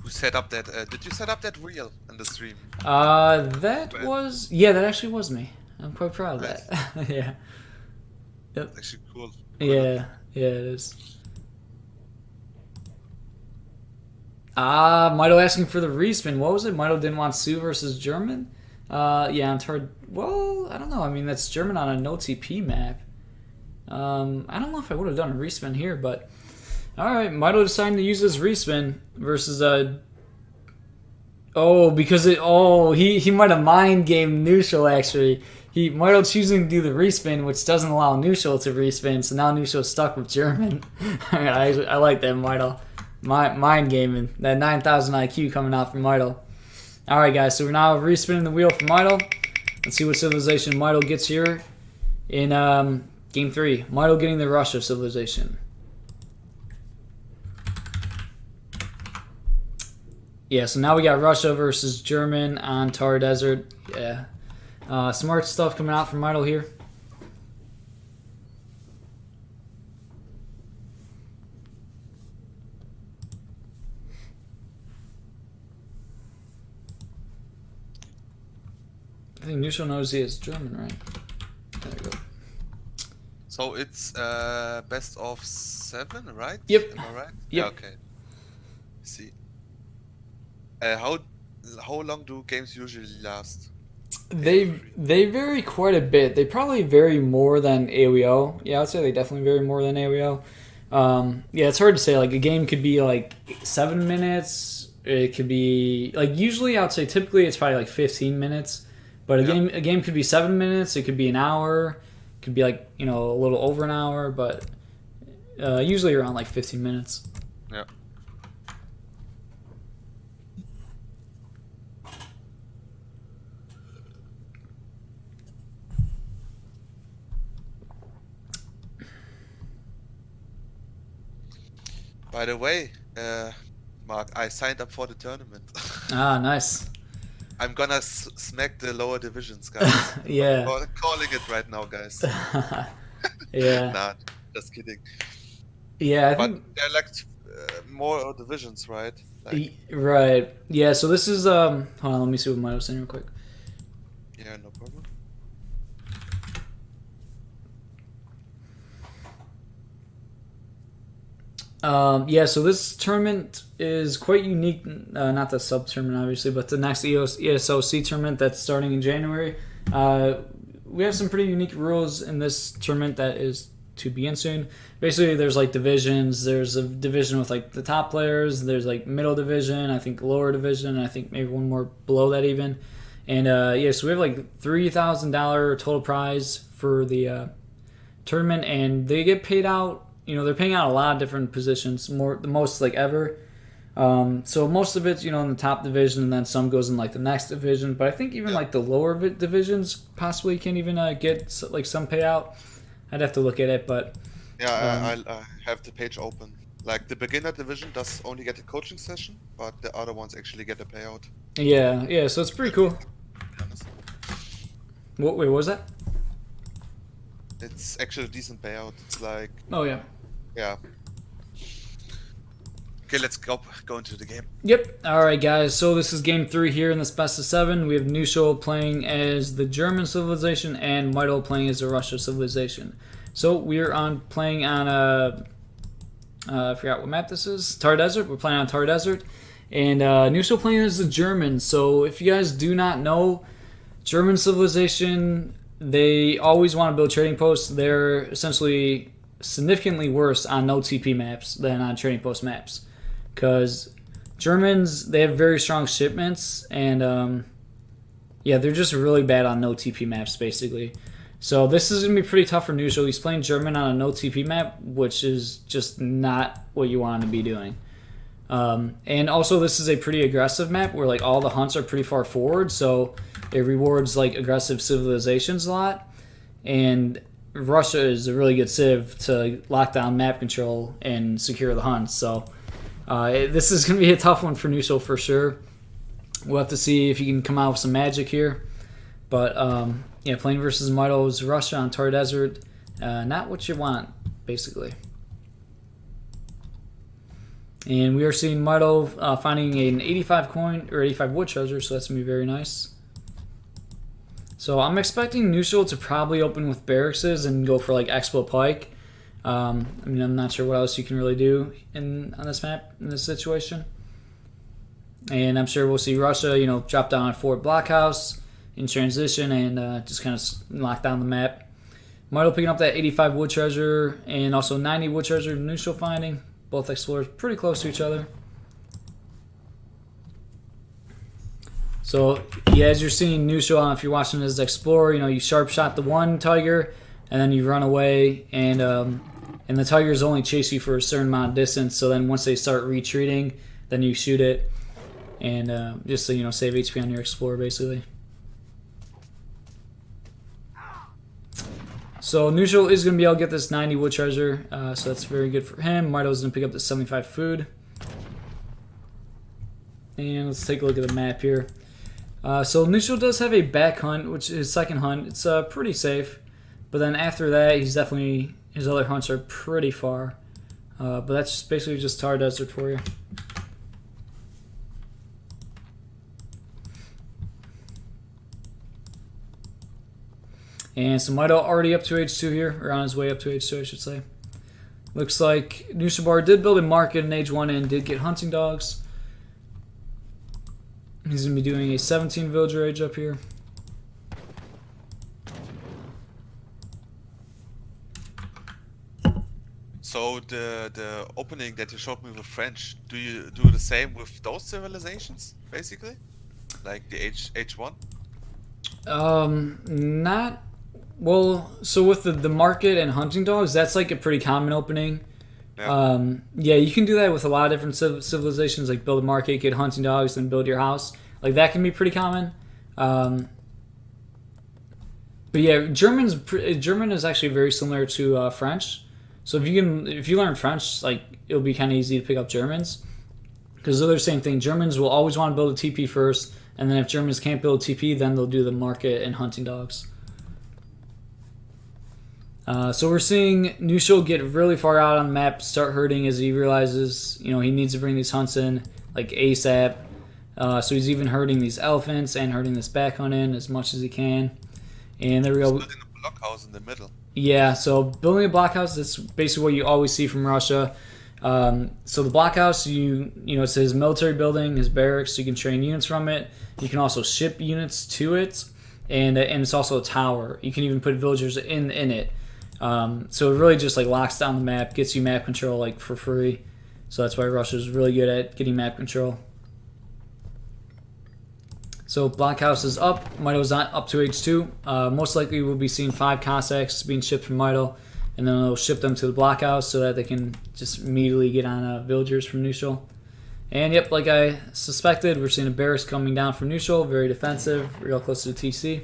Who set up that? Did you set up that wheel in the stream? That was... Yeah, that actually was me. I'm quite proud of that. Yeah. Yep. That's actually cool. Yeah, it is. Mitoe asking for the respin. What was it? Mitoe didn't want Sioux versus German? Yeah, on Thar. Well, I don't know. I mean, that's German on a no TP map. I don't know if I would have done a respin here, but alright, Mitoe deciding to use this respin versus oh, because he might have mind gamed Knuschel actually. Mitoe choosing to do the respin, which doesn't allow Knuschel to respin, so now Knuschel's stuck with German. I like that, Mitoe. Mind gaming. That 9,000 IQ coming out from Mitoe. Alright guys, so we're now respinning the wheel for Mitoe. Let's see what civilization Mitoe gets here in game 3. Mitoe getting the Russia civilization. Yeah, so now we got Russia versus German on Thar Desert. Yeah. Smart stuff coming out from Mitoe here. I think Knuschel knows he is German, right? There we go. So it's best of 7, right? Yep. Am I right? Yep. Yeah, okay. See. How long do games usually last? They vary quite a bit. They probably vary more than AOE. Yeah, I'd say they definitely vary more than AOE. Yeah, it's hard to say. Like a game could be like 7 minutes. It could be like usually I'd say typically it's probably like 15 minutes. But a game could be 7 minutes. It could be an hour. It could be like a little over an hour. But usually around like 15 minutes. Yeah. By the way, Mark, I signed up for the tournament. Ah, nice. I'm gonna smack the lower divisions, guys. Yeah. I'm calling it right now, guys. Yeah. Nah, just kidding. Yeah, I But think there are like more divisions, right? Like, right. Yeah, so this is hold on, let me see what Mito's saying real quick. yeah, no problem. Yeah, so this tournament is quite unique. Not the sub tournament, obviously, but the next ESOC tournament that's starting in January. We have some pretty unique rules in this tournament that is to begin soon. Basically, there's like divisions. There's a division with like the top players. There's like middle division. I think lower division. I think maybe one more below that even. And yeah, so we have like $3,000 total prize for the tournament, and they get paid out. They're paying out a lot of different positions, the most like ever. So most of it's in the top division, and then some goes in like the next division. But I think even like the lower divisions possibly can even get like some payout. I'd have to look at it, but yeah, I have the page open. Like the beginner division does only get a coaching session, but the other ones actually get a payout. Yeah. So it's pretty cool. To be honest. Wait, what was that? It's actually a decent payout. It's like, Oh yeah. yeah. Okay, let's go into the game. Yep. All right, guys. So this is game 3 here in this best of 7. We have Knuschel playing as the German civilization and Mitoe playing as the Russia civilization. So we're playing on I forgot what map this is. Thar Desert. We're playing on Thar Desert, and Knuschel playing as the Germans. So if you guys do not know, German civilization, they always want to build trading posts. They're essentially significantly worse on no TP maps than on trading post maps. Because Germans, they have very strong shipments, and yeah, they're just really bad on no TP maps, basically. So this is going to be pretty tough for Knuschel. He's playing German on a no TP map, which is just not what you want to be doing. And also, this is a pretty aggressive map where like all the hunts are pretty far forward, so it rewards like aggressive civilizations a lot. And Russia is a really good civ to lock down map control and secure the hunts. So this is going to be a tough one for Knuschel for sure. We'll have to see if he can come out with some magic here. But yeah, playing versus Mitoe's Russia on Thar Desert, not what you want, basically. And we are seeing Mitoe finding an 85 coin or 85 wood treasure, so that's going to be very nice. So I'm expecting Knuschel to probably open with barracks and go for like Expo Pike. I mean, I'm not sure what else you can really do on this map, in this situation. And I'm sure we'll see Russia, drop down a Fort Blockhouse in transition and just kind of lock down the map. Mitoe picking up that 85 wood treasure and also 90 wood treasure Knuschel finding. Both explorers pretty close to each other. So, yeah, as you're seeing Knuschel, if you're watching as Explorer, you sharp shot the one tiger, and then you run away, and the tigers only chase you for a certain amount of distance. So then once they start retreating, then you shoot it, and just to save HP on your Explorer, basically. So Knuschel is going to be able to get this 90 wood treasure, so that's very good for him. Mitoe's going to pick up the 75 food. And let's take a look at the map here. So Knuschel does have a back hunt, which is his second hunt. It's pretty safe, but then after that, his other hunts are pretty far. But that's basically just Thar Desert for you. And so Mitoe already up to H2 here, or on his way up to H2, I should say. Looks like Knuschelbär did build a market in Age 1 and did get hunting dogs. He's going to be doing a 17 villager age up here. So the opening that you showed me with French, do you do the same with those civilizations, basically? Like the H1? Not... Well, so with the market and hunting dogs, that's like a pretty common opening. Yeah. Yeah, you can do that with a lot of different civilizations, like build a market, get hunting dogs, then build your house. Like that can be pretty common. But yeah, German is actually very similar to French. So if you learn French, like it'll be kind of easy to pick up Germans, because they're the same thing. Germans will always want to build a TP first, and then if Germans can't build a TP, then they'll do the market and hunting dogs. So we're seeing Knuschel get really far out on the map, start hurting as he realizes, he needs to bring these hunts in like ASAP. So he's even hurting these elephants and hurting this back hunt in as much as he can. And there we go. Building a blockhouse in the middle. Yeah, so building a blockhouse, that's basically what you always see from Russia. So the blockhouse, it says military building, his barracks, so you can train units from it. You can also ship units to it, and it's also a tower. You can even put villagers in it. So it really just like locks down the map, gets you map control like for free. So that's why Russia's really good at getting map control. So blockhouse is up. Mito's up to H2. Most likely we'll be seeing 5 Cossacks being shipped from Mito, and then they'll ship them to the blockhouse so that they can just immediately get on villagers from Knuschel. And yep, like I suspected, we're seeing a barracks coming down from Knuschel, very defensive, real close to the TC.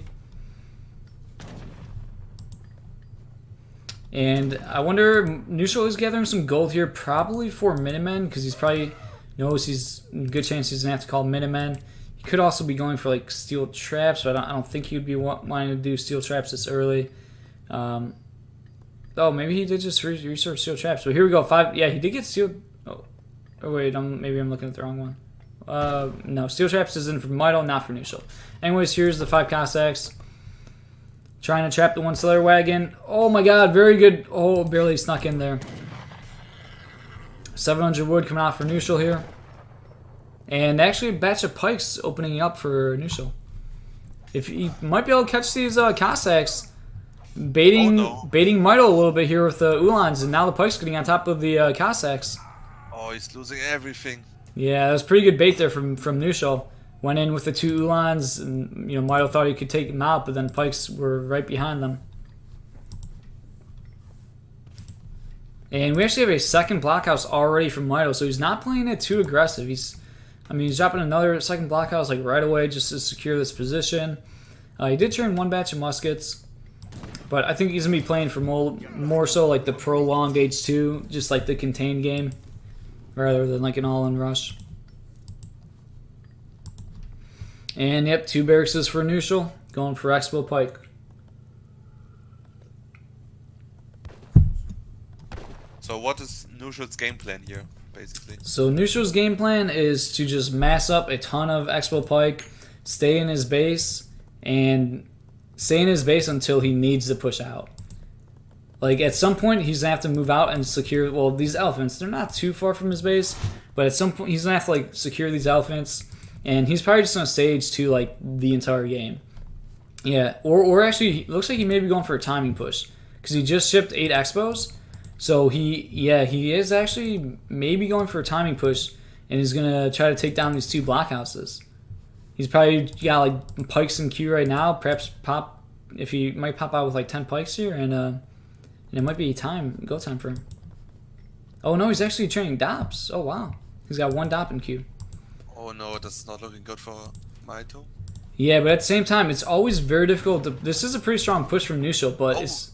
And I wonder, Knuschel is gathering some gold here, probably for Minutemen, because he's probably knows he's a good chance he's gonna have to call Minutemen. He could also be going for like steel traps, but I don't think he would be wanting to do steel traps this early. Oh, maybe he did just research steel traps. So here we go, 5. Yeah, he did get steel. Oh wait, maybe I'm looking at the wrong one. No, steel traps is in for Mito, not for Knuschel. Anyways, here's the 5 Cossacks. Trying to trap the 1 Slayer wagon. Oh my god, very good. Oh, barely snuck in there. 700 wood coming out for Knuschel here. And actually a batch of pikes opening up for Knuschel. If he might be able to catch these Cossacks baiting Mito a little bit here with the Uhlans, and now the pikes getting on top of the Cossacks. Oh, he's losing everything. Yeah, that was pretty good bait there from Knuschel. Went in with the 2 Uhlans, and Mito thought he could take them out, but then pikes were right behind them. And we actually have a second blockhouse already from Mito, so he's not playing it too aggressive. He's dropping another second blockhouse like right away just to secure this position. He did turn 1 batch of muskets, but I think he's gonna be playing for more so like the prolonged H2, just like the contained game, rather than like an all-in rush. And yep, 2 barracks for Knuschel, going for Expo Pike. So what is Knuschel's game plan here, basically? So Knuschel's game plan is to just mass up a ton of Expo Pike, stay in his base, and stay in his base until he needs to push out. Like at some point he's gonna have to move out and secure, well, these elephants, they're not too far from his base, but at some point he's gonna have to like secure these elephants. And he's probably just on stage 2 like the entire game. Yeah, or actually, it looks like he may be going for a timing push because he just shipped 8 expos. So he is actually maybe going for a timing push, and he's gonna try to take down these 2 blockhouses. He's probably got like pikes in queue right now. Perhaps he might pop out with like 10 pikes here, and it might be go time for him. Oh no, he's actually training DOPs. Oh wow, he's got 1 DOP in queue. Oh no, that's not looking good for Mito. Yeah, but at the same time, it's always very difficult. This is a pretty strong push from Knuschel, but it's...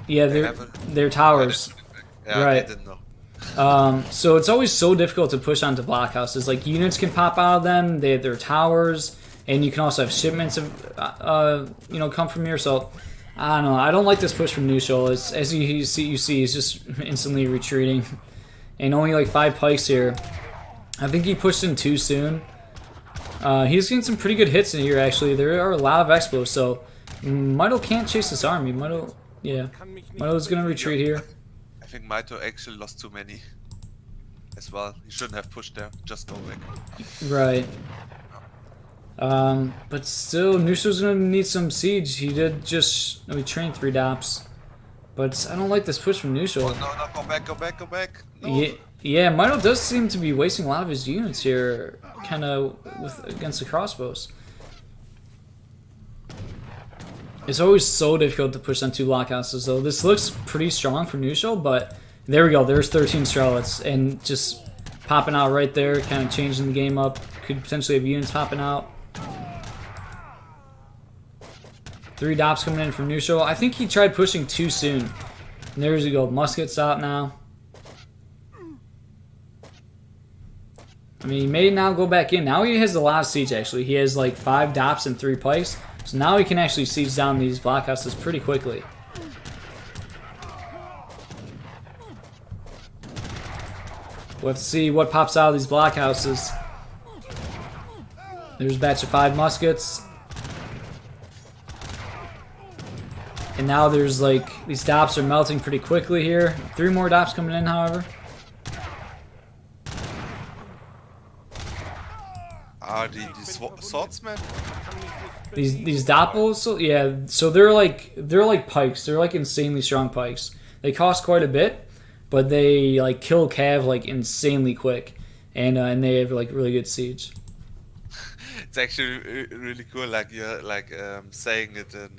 Yeah, they're towers. Yeah, right. I didn't know. So it's always so difficult to push onto blockhouses. Like, units can pop out of them, they have their towers, and you can also have shipments come from here. So, I don't know. I don't like this push from Knuschel. As you see, he's just instantly retreating. And only like 5 pikes here. I think he pushed in too soon. He's getting some pretty good hits in here, actually. There are a lot of expos, so Mito can't chase this army. Mito's going to retreat here. I think Mito actually lost too many as well. He shouldn't have pushed there. Just go back. Right. But still, Knuschel's going to need some siege. He did just... he trained 3 dops. But I don't like this push from Knuschel. Oh, no, go back. No. Yeah, Mitoe does seem to be wasting a lot of his units here, kind of against the crossbows. It's always so difficult to push on 2 blockhouses, though. This looks pretty strong for Knuschel, but there we go. There's 13 Strelets, and just popping out right there, kind of changing the game up. Could potentially have units popping out. 3 dops coming in from Knuschel. I think he tried pushing too soon. And there we go. Muskets out now. I mean, he may now go back in. Now he has a lot of siege, actually. He has like 5 dops and 3 pikes. So now he can actually siege down these blockhouses pretty quickly. Let's see what pops out of these blockhouses. There's a batch of 5 muskets. And now there's like, these dops are melting pretty quickly here. 3 more dops coming in, however. Are the swordsmen? These doppels, so yeah, so they're like pikes. They're like insanely strong pikes. They cost quite a bit, but they like kill cav like insanely quick, and they have like really good siege. It's actually really cool, like you're like saying it in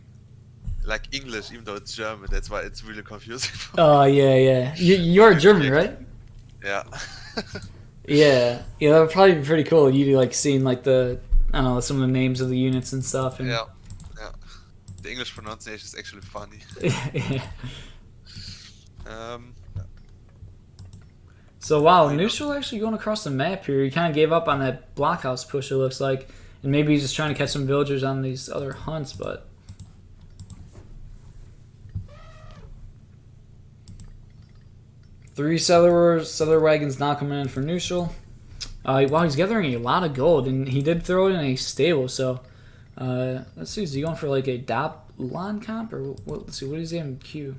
like English, even though it's German. That's why it's really confusing. Oh yeah. You're German, right? Yeah. Yeah. That would probably be pretty cool. You like seeing like the, I don't know, some of the names of the units and stuff. And... yeah. The English pronunciation is actually funny. Yeah. Um. So wow, Knuschel actually going across the map here. He kind of gave up on that blockhouse push, it looks like, and maybe he's just trying to catch some villagers on these other hunts, but. Three settler wagons now coming in for Knuschel. Wow, he's gathering a lot of gold, and he did throw it in a stable. So let's see, is he going for like a Dop Ulan comp or what? Let's see, what is he in Q?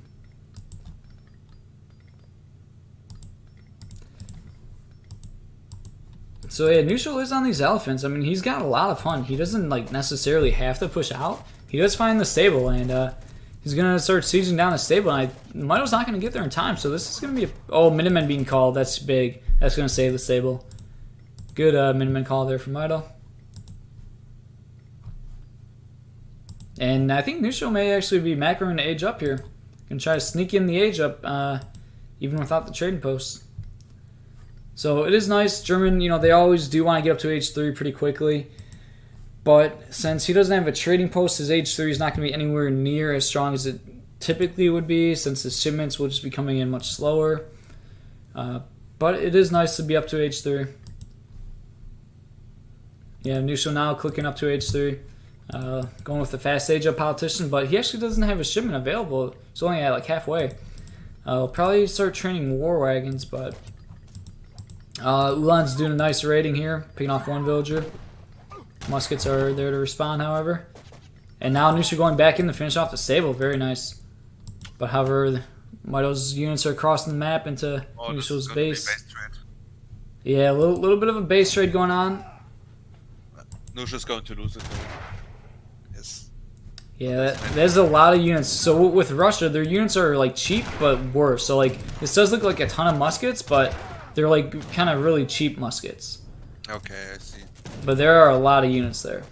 So yeah, Knuschel is on these elephants. I mean, he's got a lot of fun. He doesn't like necessarily have to push out. He does find the stable, and he's gonna start sieging down the stable. And Mitoe's not gonna get there in time, so this is gonna be Minutemen being called. That's big. That's gonna save the stable. Good Minutemen call there from Mitoe. And I think Knuschel may actually be macroing the age up here. Gonna try to sneak in the age up, even without the trading post. So it is nice. German, they always do want to get up to age 3 pretty quickly. But since he doesn't have a trading post, his age 3 is not going to be anywhere near as strong as it typically would be, since his shipments will just be coming in much slower. But it is nice to be up to age 3. Yeah, Knuschel now clicking up to age 3. Going with the fast age up politician, but he actually doesn't have a shipment available. He's only at like halfway. He'll probably start training war wagons, but Ulan's doing a nice raiding here, picking off 1 villager. Muskets are there to respond, however. And now Knuschel going back in to finish off the stable. Very nice. But however, Mitoe's units are crossing the map into Knuschel's base. Yeah, a little bit of a base trade going on. Knuschel's going to lose it. Yes. Yeah, there's a lot of units. So with Russia, their units are like cheap but worse. So like this does look like a ton of muskets, but they're like kind of really cheap muskets. Okay, I see. But there are a lot of units there.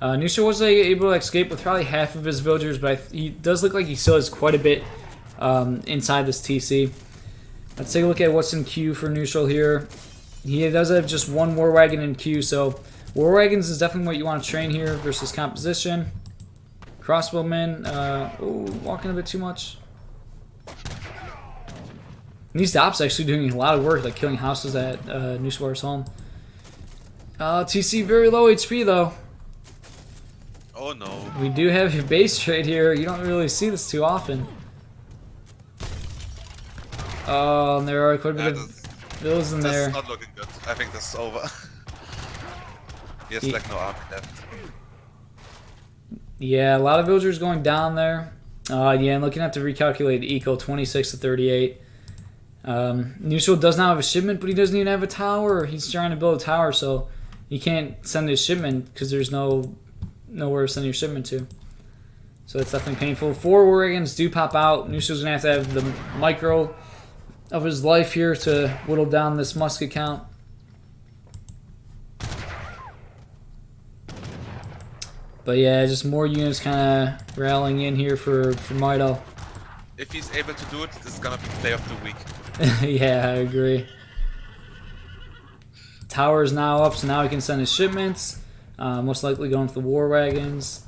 Knuschel was able to escape with probably half of his villagers, but he does look like he still has quite a bit inside this TC. Let's take a look at what's in queue for Knuschel here. He does have just 1 war wagon in queue, so war wagons is definitely what you want to train here versus composition. Crossbowmen, walking a bit too much. And these dops actually doing a lot of work, like killing houses at Knuschelbär's home. TC very low HP though. Oh no. We do have a base trade here. You don't really see this too often. Oh, and there are quite a bit of villas in there. That's not looking good. I think this is over. He has like no army left. Yeah, a lot of villagers going down there. Yeah, and looking at to recalculate eco 26 to 38. Knuschel does not have a shipment, but he doesn't even have a tower. He's trying to build a tower, so you can't send his shipment because there's nowhere to send your shipment to. So it's definitely painful. 4 war wagons do pop out. Knuschel's going to have the micro of his life here to whittle down this musket count. But yeah, just more units kind of rallying in here for Mitoe. If he's able to do it, this is gonna be play of the week. Yeah, I agree. Tower is now up, so now he can send his shipments. Most likely going to the war wagons.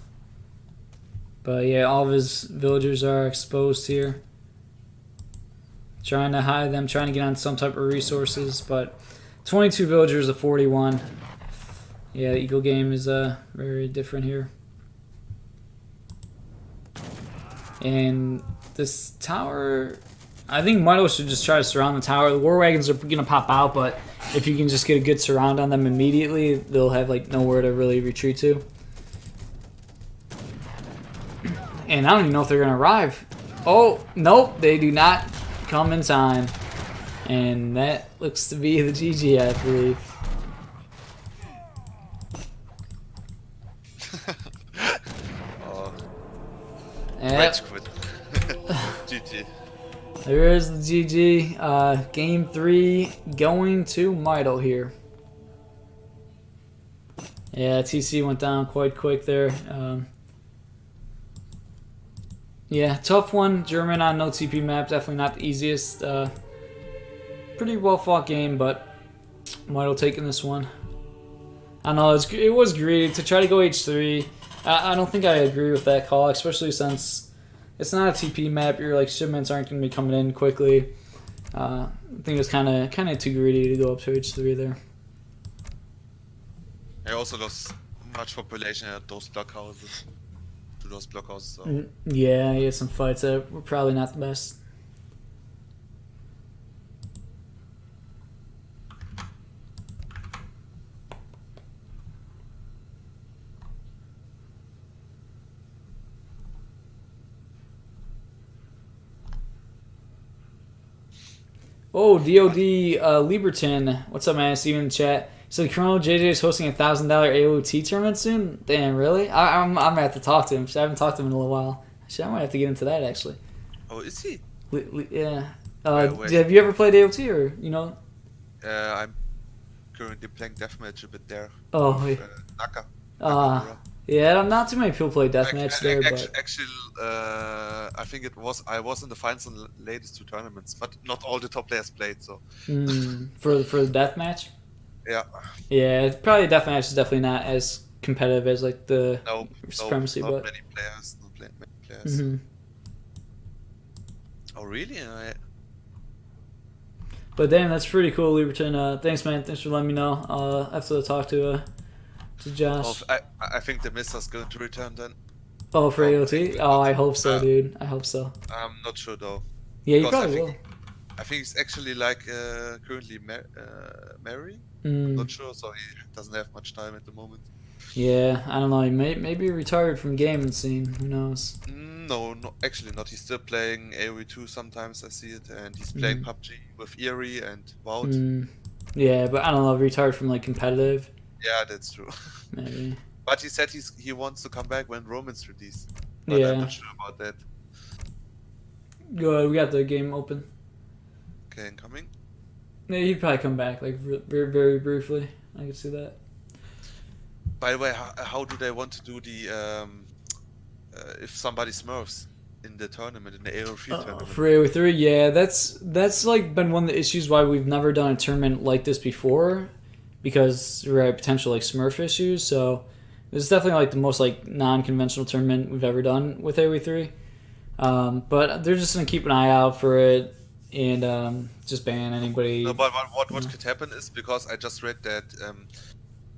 But yeah, all of his villagers are exposed here. Trying to hide them, trying to get on some type of resources. But 22 villagers to 41. Yeah, the Eagle game is very different here. And this tower, I think Mitoe should just try to surround the tower. The war wagons are going to pop out, but if you can just get a good surround on them immediately, they'll have like nowhere to really retreat to. And I don't even know if they're going to arrive. Oh, nope, they do not come in time. And that looks to be the GG, I believe. Rage quit. GG. There is the GG. Game 3 going to Mitoe here. Yeah, TC went down quite quick there. Yeah, tough one. German on no TP map. Definitely not the easiest. Pretty well fought game, but Mitoe taking this one. I know it was greedy to try to go H3. I don't think I agree with that call, especially since it's not a TP map. Your like shipments aren't going to be coming in quickly. I think it was kind of too greedy to go up to H3 there. I also lost much population at those blockhouses. To those blockhouses. So. Yeah, he had some fights that were probably not the best. Oh, DOD Lieberton. What's up, man? I see you in the chat. So Colonel JJ is hosting a $1,000 AOT tournament soon? Damn, really? I'm gonna have to talk to him. I haven't talked to him in a little while. Actually, I might have to get into that, actually. Oh, is he? Yeah. Have you ever played AOT, or, you know? I'm currently playing deathmatch a bit there. Oh, with, yeah. Yeah, not too many people play deathmatch there, but... Actually, I think I was in the finals in the latest 2 tournaments, but not all the top players played, so... For the deathmatch? Yeah. Yeah, probably deathmatch is definitely not as competitive as, like, the Supremacy, not but... many players, many players. Mm-hmm. Oh, really? But damn, that's pretty cool, Lieberton. Thanks, man. Thanks for letting me know. I have to talk to Josh. Oh, I think the Mister's going to return then. Oh, for AOT? Oh, I hope so, dude. I hope so. I'm not sure though. Yeah, you probably will. I think he's actually like currently married. I'm not sure, so he doesn't have much time at the moment. Yeah, I don't know. He maybe retired from gaming scene. Who knows? No, actually not. He's still playing AoE2 sometimes. I see it, and he's playing PUBG with Eerie and Wout. Yeah, but I don't know. Retired from like competitive. Yeah, that's true. Maybe. But he said he wants to come back when Roman's released. But yeah. I'm not sure about that. Go ahead. We got the game open. Okay, incoming. Yeah, he'd probably come back like very, very briefly. I could see that. By the way, how do they want to do the if somebody smurfs in the tournament, in the AO3 tournament? For AO3, yeah, that's like been one of the issues why we've never done a tournament like this before, because we're at potential like smurf issues. So this is definitely like the most like non-conventional tournament we've ever done with AO3. But they're just gonna keep an eye out for it and just ban anybody. No, but what could happen is, because I just read that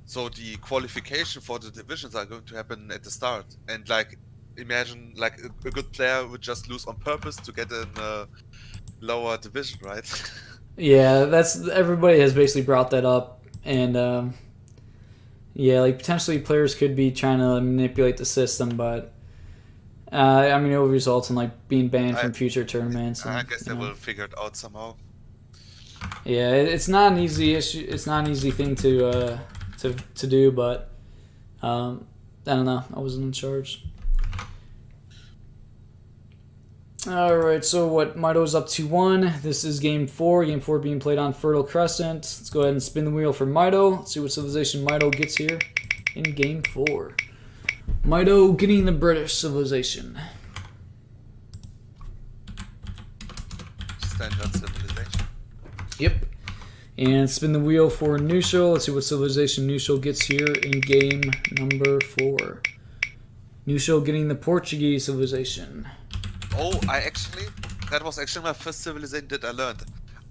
so the qualification for the divisions are going to happen at the start, and like imagine like a good player would just lose on purpose to get in a lower division, right? Yeah, everybody has basically brought that up, and yeah, like potentially players could be trying to manipulate the system, but I mean it will result in like being banned from future tournaments. I guess they will figure it out somehow. Yeah, it's not an easy issue. It's not an easy thing to do, but I don't know. I wasn't in charge. All right, so what Mitoe's up to 1. This is game 4. Game 4 being played on Fertile Crescent. Let's go ahead and spin the wheel for Mitoe. Let's see what civilization Mitoe gets here in game 4. Mitoe getting the British civilization. Standard civilization. Yep. And spin the wheel for Knuschel. Let's see what civilization Knuschel gets here in game number 4. Knuschel getting the Portuguese civilization. Oh, that was actually my first civilization that I learned.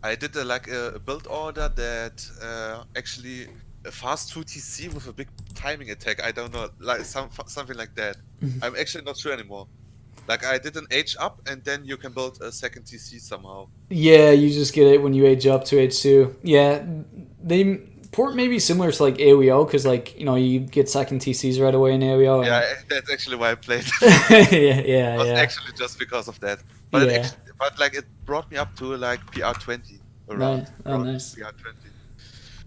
I did a build order that actually a fast 2TC with a big timing attack. I don't know, like something like that. I'm actually not sure anymore. Like I did an age up and then you can build a second TC somehow. Yeah, you just get it when you age up to age 2. Yeah, port may be similar to like AOEO because like you get second TCs right away in AOEO. Yeah, that's actually why I played. yeah. It was actually just because of that. But it brought me up to like PR20 around. Oh, nice. PR20.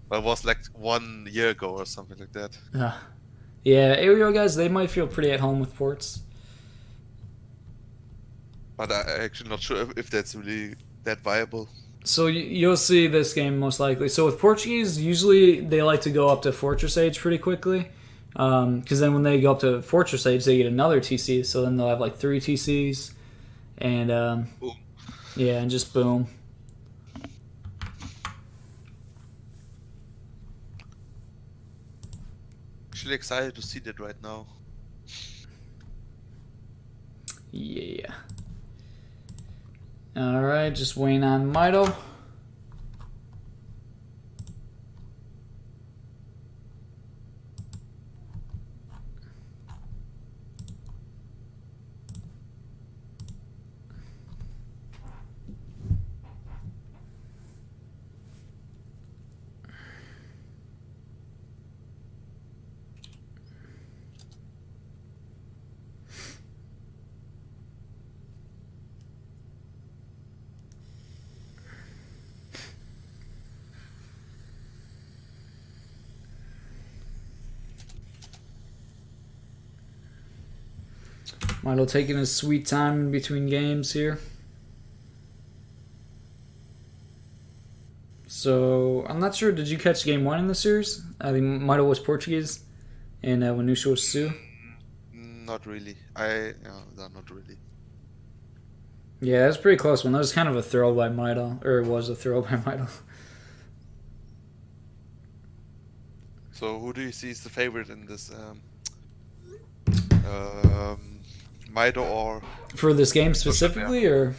But it was like 1 year ago or something like that. Yeah, AOEO guys, they might feel pretty at home with ports. But I'm actually not sure if that's really that viable. So you'll see this game most likely. So with Portuguese, usually they like to go up to Fortress Age pretty quickly. Because then when they go up to Fortress Age, they get another TC. So then they'll have like 3 TCs. And yeah, and just boom. Actually excited to see that right now. Yeah. Alright, just waiting on Mitoe. Mitoe taking his sweet time in between games here. So, I'm not sure, did you catch game 1 in the series? I think Mitoe was Portuguese, and when Sioux was Sioux? Not really. Not really. Yeah, that was a pretty close one. That was kind of a throw by Mitoe, or it was a throw by Mitoe. So, who do you see is the favorite in this? Mitoe or... For this game specifically, or...?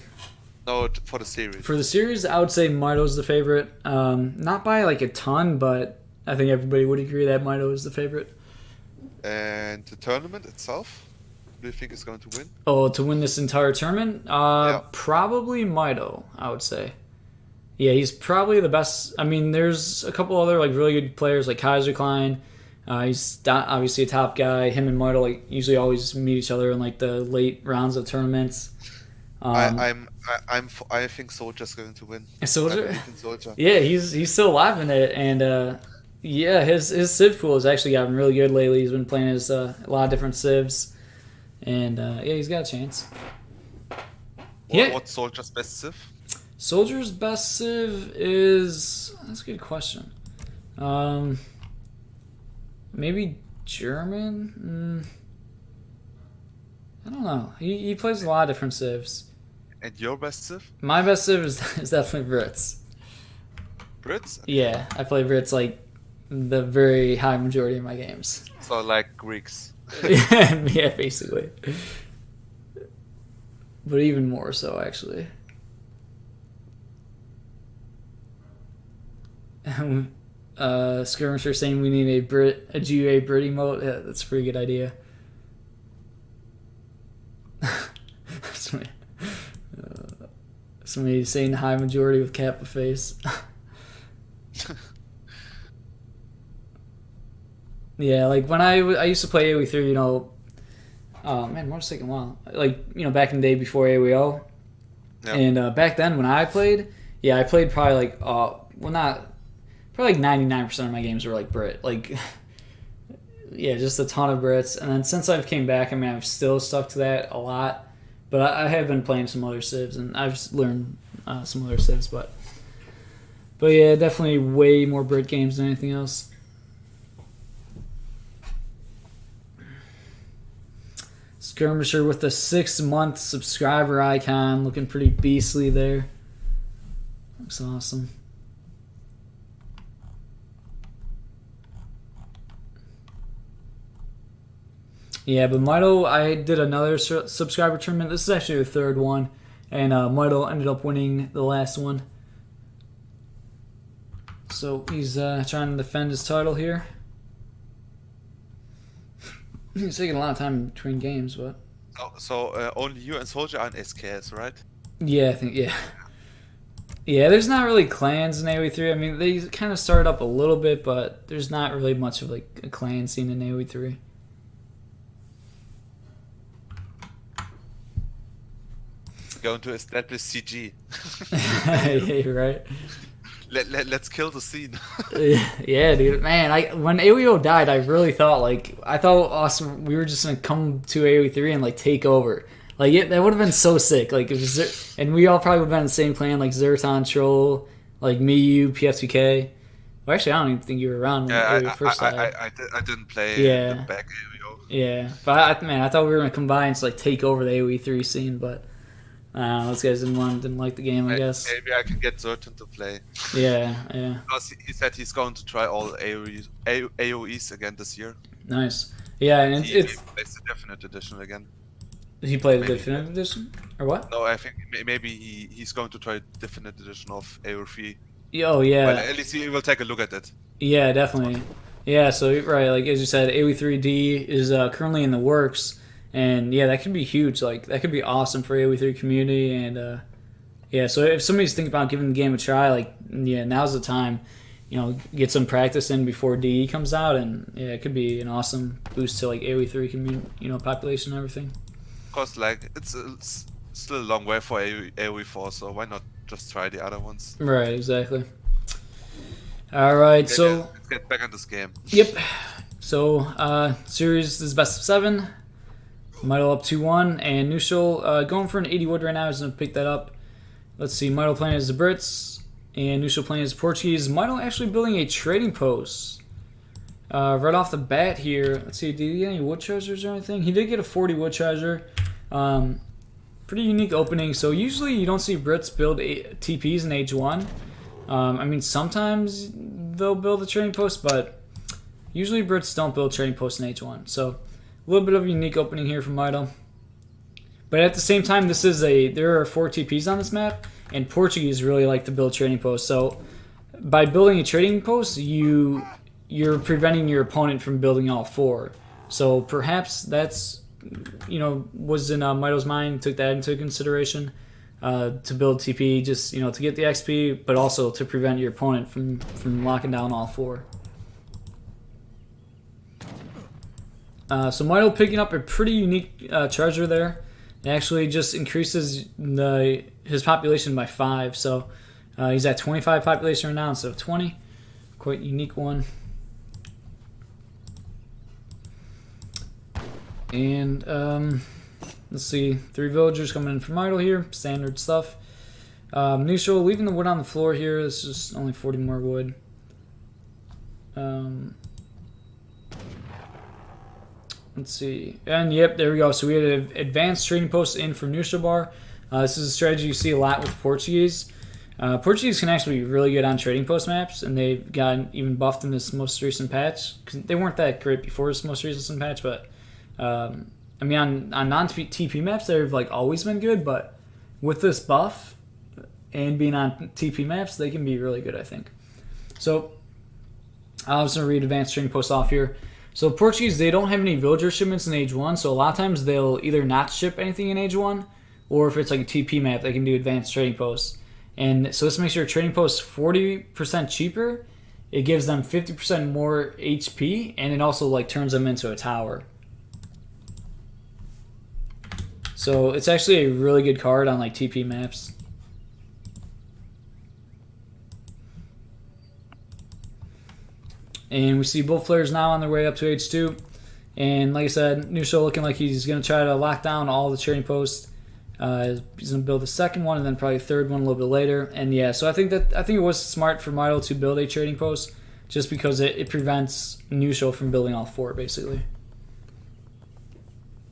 No, for the series. For the series, I would say Mitoe's the favorite. Not by like a ton, but I think everybody would agree that Mitoe is the favorite. And the tournament itself? Who do you think is going to win? Oh, to win this entire tournament? Probably Mitoe, I would say. Yeah, he's probably the best. I mean, there's a couple other like really good players like Kaiser Klein. He's obviously a top guy. Him and Mitoe like usually always meet each other in like the late rounds of tournaments. I think Soldier's going to win. Soldier? Soldier. Yeah, he's still alive in it, and yeah, his civ pool has actually gotten really good lately. He's been playing as a lot of different civs, and yeah, he's got a chance. What's Soldier's best civ? Soldier's best civ is... That's a good question. Maybe German? I don't know. He plays a lot of different civs. And your best civ? My best civ is definitely Brits. Brits? Yeah, I play Brits like the very high majority of my games. So like Greeks. Yeah, basically. But even more so, actually. Skirmisher saying we need a GUA Brit emote. Yeah, that's a pretty good idea. Somebody saying high majority with Kappa face. Yeah, like when I used to play AoE3, oh man, what's taking a while? Like, back in the day before AoEO. Yep. And back then when I played, I played probably like well, not probably like 99% of my games were like Brit, like yeah, just a ton of Brits. And then since I've came back, I mean, I've still stuck to that a lot, but I have been playing some other civs, and I've learned some other civs, but yeah, definitely way more Brit games than anything else. Skirmisher with the 6-month subscriber icon, looking pretty beastly there. Looks awesome. Yeah, but Mitoe, I did another subscriber tournament. This is actually the 3rd one, and Mitoe ended up winning the last one. So he's trying to defend his title here. He's taking a lot of time between games, but... So only you and Soldier are in SKS, right? Yeah, I think, yeah. Yeah, there's not really clans in AoE 3. I mean, they kind of started up a little bit, but there's not really much of like a clan scene in AoE 3. Going to establish CG. Yeah, you're right. Let's kill the scene. Yeah, dude. Man, when AoEO died, I really thought awesome. We were just gonna come to AoE 3 and like take over. Like that would have been so sick. Like it was, and we all probably would have been in the same clan, like Zerton, Troll, like me, you, PF2K. Well, actually, I don't even think you were around when AoE first died. I didn't play the back AoEO. Yeah, but I thought we were gonna combine to like take over the AoE 3 scene, but. Those guys didn't like the game, I guess. Maybe I can get Zerton to play. Yeah. Because he said he's going to try all AoEs again this year. Nice. Yeah, and he plays the Definite Edition again. He played the Definite Edition? Or what? No, I think maybe he's going to try Definite Edition of AoE. Oh, yeah. Well, at least he will take a look at it. Yeah, definitely. Yeah, so, right, like as you said, AoE 3D is currently in the works. And yeah, that could be huge. Like that could be awesome for AoE 3 community. And yeah, so if somebody's thinking about giving the game a try, like yeah, now's the time. You know, get some practice in before DE comes out, and yeah, it could be an awesome boost to like AoE 3 community, population and everything. Of course, like it's still a long way for AoE 4, so why not just try the other ones? Right, exactly. All right, so let's get back on this game. Yep. So series is best of 7. Mitoe up 2-1, and Knuschel going for an 80 wood right now. He's going to pick that up. Let's see, Mitoe playing as the Brits, and Knuschel playing as Portuguese. Mitoe actually building a trading post right off the bat here. Let's see, did he get any wood treasures or anything? He did get a 40 wood treasure. Pretty unique opening. So usually you don't see Brits build TPs in Age 1. I mean, sometimes they'll build a trading post, but usually Brits don't build trading posts in Age 1. So a little bit of a unique opening here from Mitoe. But at the same time, there are 4 TPs on this map, and Portuguese really like to build trading posts. So by building a trading post, you're preventing your opponent from building all 4. So perhaps that's, was in Mitoe's mind, took that into consideration to build TP, just, to get the XP, but also to prevent your opponent from locking down all 4. So Mitoe picking up a pretty unique treasure there. It actually just increases his population by 5. So he's at 25 population right now instead of 20. Quite unique one. And let's see, 3 villagers coming in from Mitoe here. Standard stuff. Knuschel leaving the wood on the floor here. This is just only 40 more wood. Let's see. And yep, there we go. So we had an advanced trading post in for Knuschelbär. This is a strategy you see a lot with Portuguese. Portuguese can actually be really good on trading post maps, and they've gotten even buffed in this most recent patch. Cause they weren't that great before this most recent patch, but I mean, on non-TP maps, they've like always been good, but with this buff and being on TP maps, they can be really good, I think. So I was going to read advanced trading post off here. So Portuguese, they don't have any villager shipments in Age 1, so a lot of times they'll either not ship anything in Age 1, or if it's like a TP map, they can do advanced trading posts. And so this makes your trading posts 40% cheaper. It gives them 50% more HP, and it also like turns them into a tower. So it's actually a really good card on like TP maps. And we see both players now on their way up to H2. And like I said, Knuschel looking like he's going to try to lock down all the trading posts. He's going to build a second one and then probably a third one a little bit later. And yeah, so I think it was smart for Mitoe to build a trading post just because it prevents Knuschel from building all 4 basically.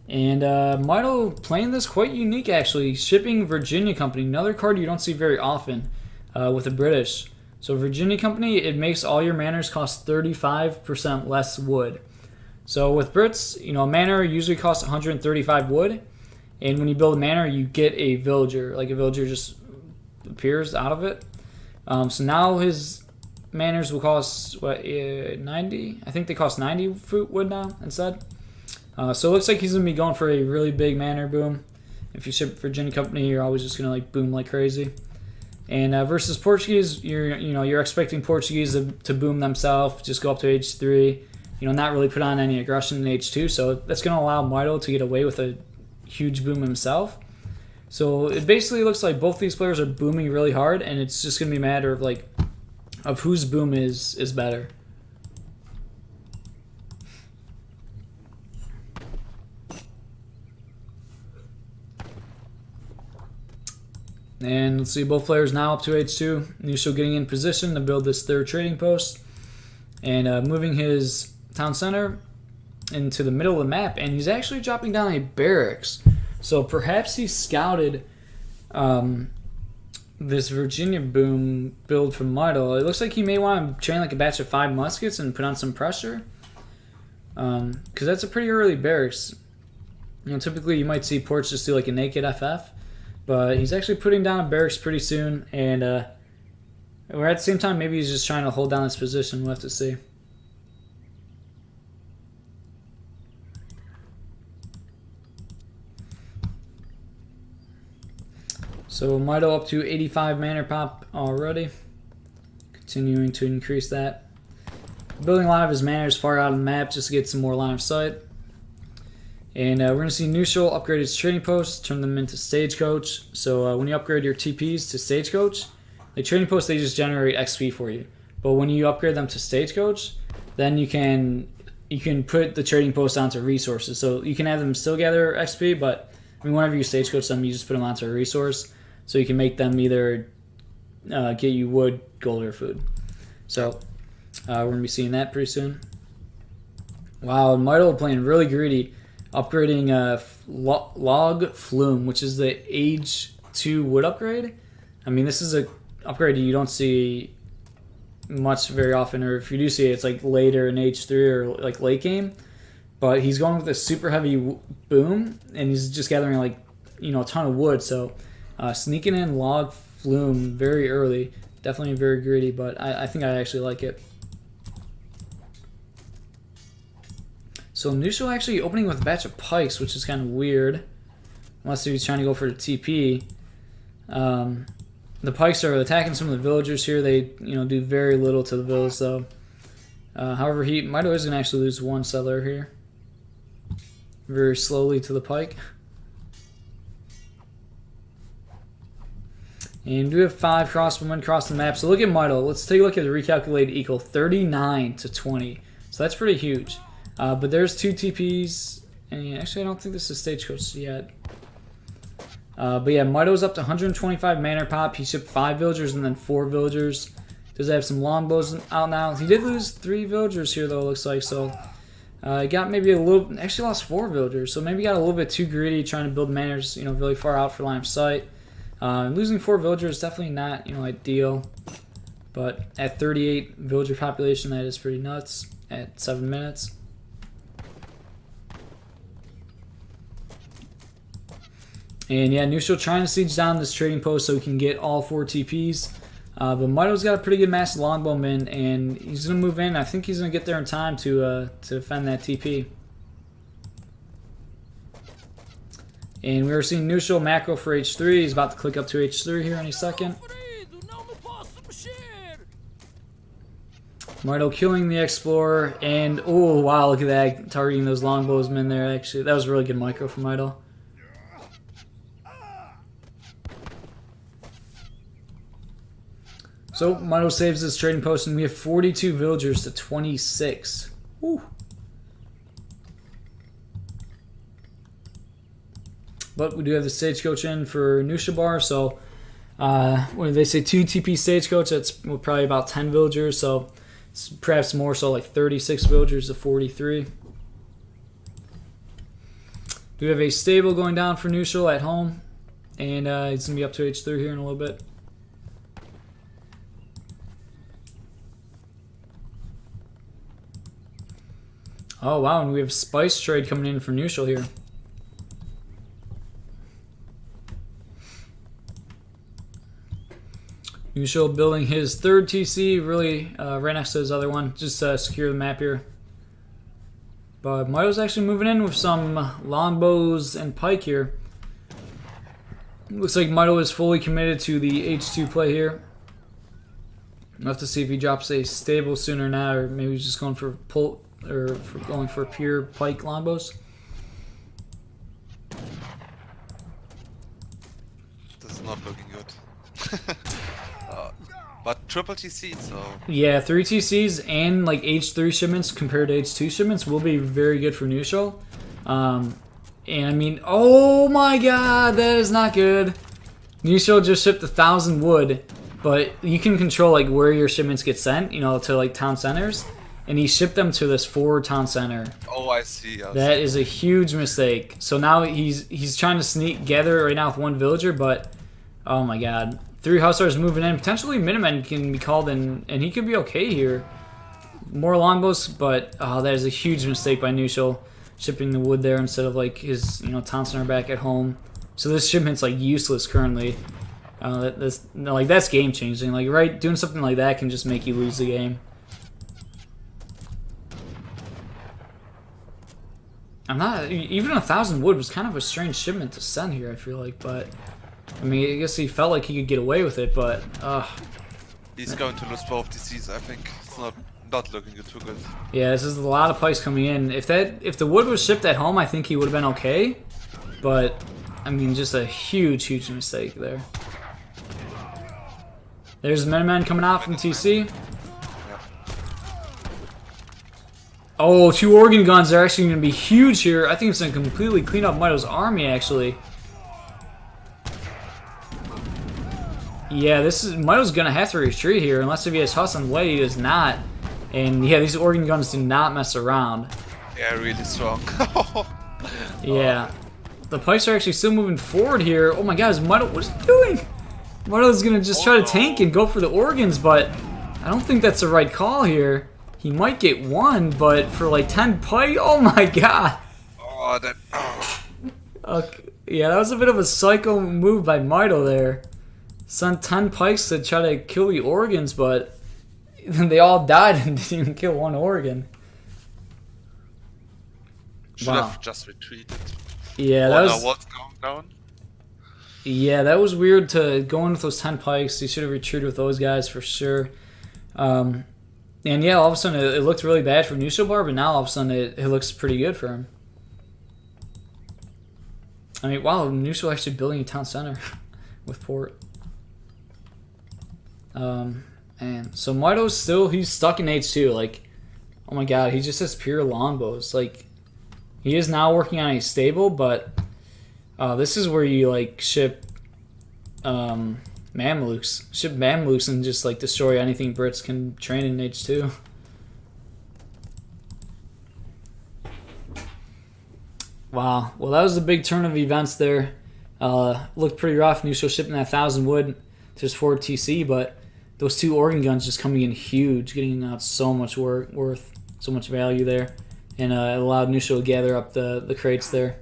And Mitoe playing this quite unique actually, shipping Virginia Company, another card you don't see very often with the British. So Virginia Company, it makes all your manors cost 35% less wood. So with Brits, you know, a manor usually costs 135 wood, and when you build a manor, you get a villager. Like a villager just appears out of it. So now his manors will cost what 90? I think they cost 90 fruit wood now instead. So it looks like he's gonna be going for a really big manor boom. If you ship Virginia Company, you're always just gonna like boom like crazy. And versus Portuguese, you're expecting Portuguese to boom themselves, just go up to H3. You know, not really put on any aggression in H2, so that's going to allow Mitoe to get away with a huge boom himself. So it basically looks like both these players are booming really hard, and it's just going to be a matter of like of whose boom is better. And let's see, both players now up to H2. Knuschel getting in position to build this third trading post, and moving his town center into the middle of the map, and he's actually dropping down a barracks. So perhaps he scouted this Virginia boom build from Mitoe. It looks like he may want to train like a batch of 5 muskets and put on some pressure, because that's a pretty early barracks. You know, typically you might see ports just do like a naked FF, but he's actually putting down a barracks pretty soon, and or at the same time maybe he's just trying to hold down his position. We'll have to see. So Mitoe up to 85 manor pop already. Continuing to increase that. Building a lot of his manors far out of the map just to get some more line of sight. And we're going to see Knuschel upgrade his trading posts, turn them into stagecoach. So when you upgrade your TPs to stagecoach, the trading posts, they just generate XP for you. But when you upgrade them to stagecoach, then you can put the trading posts onto resources. So you can have them still gather XP, but I mean, whenever you stagecoach them, you just put them onto a resource. So you can make them either get you wood, gold, or food. So we're going to be seeing that pretty soon. Wow, Mitoe playing really greedy. Upgrading Log Flume, which is the Age 2 wood upgrade. I mean, this is a upgrade you don't see much very often, or if you do see it, it's like later in Age 3 or like late game. But he's going with a super heavy boom, and he's just gathering like, you know, a ton of wood. So sneaking in Log Flume very early, definitely very greedy, but I think I actually like it. So Knuschel actually opening with a batch of pikes, which is kind of weird, unless he's trying to go for the TP. The pikes are attacking some of the villagers here. They, you know, do very little to the village though. However, Mitoe is going to actually lose 1 settler here. Very slowly to the pike. And we do have 5 crossbowmen across the map. So look at Mitoe. Let's take a look at the recalculated equal. 39 to 20. So that's pretty huge. But there's 2 TPs. And actually, I don't think this is stagecoach yet. But yeah, Mitoe's up to 125 manor pop. He shipped 5 villagers and then 4 villagers. Does have some longbows out now. He did lose 3 villagers here, though, it looks like. So he got maybe a little... Actually lost 4 villagers. So maybe got a little bit too greedy trying to build manors, you know, really far out for line of sight. Losing 4 villagers is definitely not, you know, ideal. But at 38 villager population, that is pretty nuts at 7 minutes. And yeah, Knuschel trying to siege down this trading post so he can get all 4 TPs. But Mitoe's got a pretty good mass of longbowmen, and he's going to move in. I think he's going to get there in time to defend that TP. And we are seeing Knuschel macro for H3. He's about to click up to H3 here any second. Mitoe killing the Explorer, and oh wow, look at that, targeting those longbowsmen there. Actually, that was a really good micro from Mitoe. So Mito saves his trading post, and we have 42 villagers to 26. Woo. But we do have the stagecoach in for Knuschelbär, so when they say 2 TP stagecoach, that's probably about 10 villagers, so it's perhaps more so like 36 villagers to 43. We have a stable going down for Knuschel at home, and it's going to be up to H3 here in a little bit. Oh wow, and we have spice trade coming in for Knuschel here. Knuschel building his 3rd TC, really right next to his other one, just secure the map here. But Mito's actually moving in with some longbows and pike here. Looks like Mito is fully committed to the H2 play here. We'll have to see if he drops a stable soon or not, or maybe he's just going for going for pure pike longbows. This is not looking good. But triple TC, so... Yeah, 3 TCs and like H3 shipments compared to H2 shipments will be very good for Knuschel. And I mean, oh my god, that is not good. Knuschel just shipped 1,000 wood, but you can control like where your shipments get sent, you know, to like town centers. And he shipped them to this forward town center. Oh, I see. That is a huge mistake. So now he's trying to gather right now with 1 villager, but oh my god. 3 hustlers moving in. Potentially Minutemen can be called in, and he could be okay here. More longbows, but oh, that is a huge mistake by Knuschel, shipping the wood there instead of like his town center back at home. So this shipment's like useless currently. That's game changing. Like right, doing something like that can just make you lose the game. I'm not even 1,000 wood was kind of a strange shipment to send here. I feel like, but. I mean, I guess he felt like he could get away with it, but he's going to lose both DCs. I think it's not looking too good. Yeah, this is a lot of pikes coming in. If the wood was shipped at home, I think he would have been okay. But I mean, just a huge mistake there. There's Minutemen coming out from TC. Yeah. Oh, 2 organ guns are actually going to be huge here. I think it's going to completely clean up Mito's army, actually. Yeah, Mito's gonna have to retreat here, unless if he has Huss on the way, he does not. And yeah, these organ guns do not mess around. Yeah, really strong. Yeah. The pikes are actually still moving forward here. Oh my god, is Mito, what is he doing? Mito's gonna just try to tank and go for the organs, but I don't think that's the right call here. He might get 1, but for like 10 pike, oh my god. Oh, that... Okay. Yeah, that was a bit of a psycho move by Mito there. Sent 10 pikes to try to kill the organs, but they all died and didn't even kill 1 organ. Should have just retreated. Yeah, that was... what's going down? Yeah, that was weird to go in with those 10 pikes. He should have retreated with those guys for sure. And yeah, all of a sudden it looked really bad for Knuschelbär, but now all of a sudden it looks pretty good for him. I mean, wow, Knuschel actually building a town center with port. And so Mito's still, he's stuck in H2, like, oh my god, he just has pure longbows. Like, he is now working on a stable, but this is where you like ship Mamluks and just like destroy anything Brits can train in H2. Wow, well that was a big turn of events there. Looked pretty rough. Knuschel shipping that 1,000 wood to his 4 TC, but those 2 organ guns just coming in huge, getting out so much worth, so much value there, and it allowed Knuschel to gather up the crates there.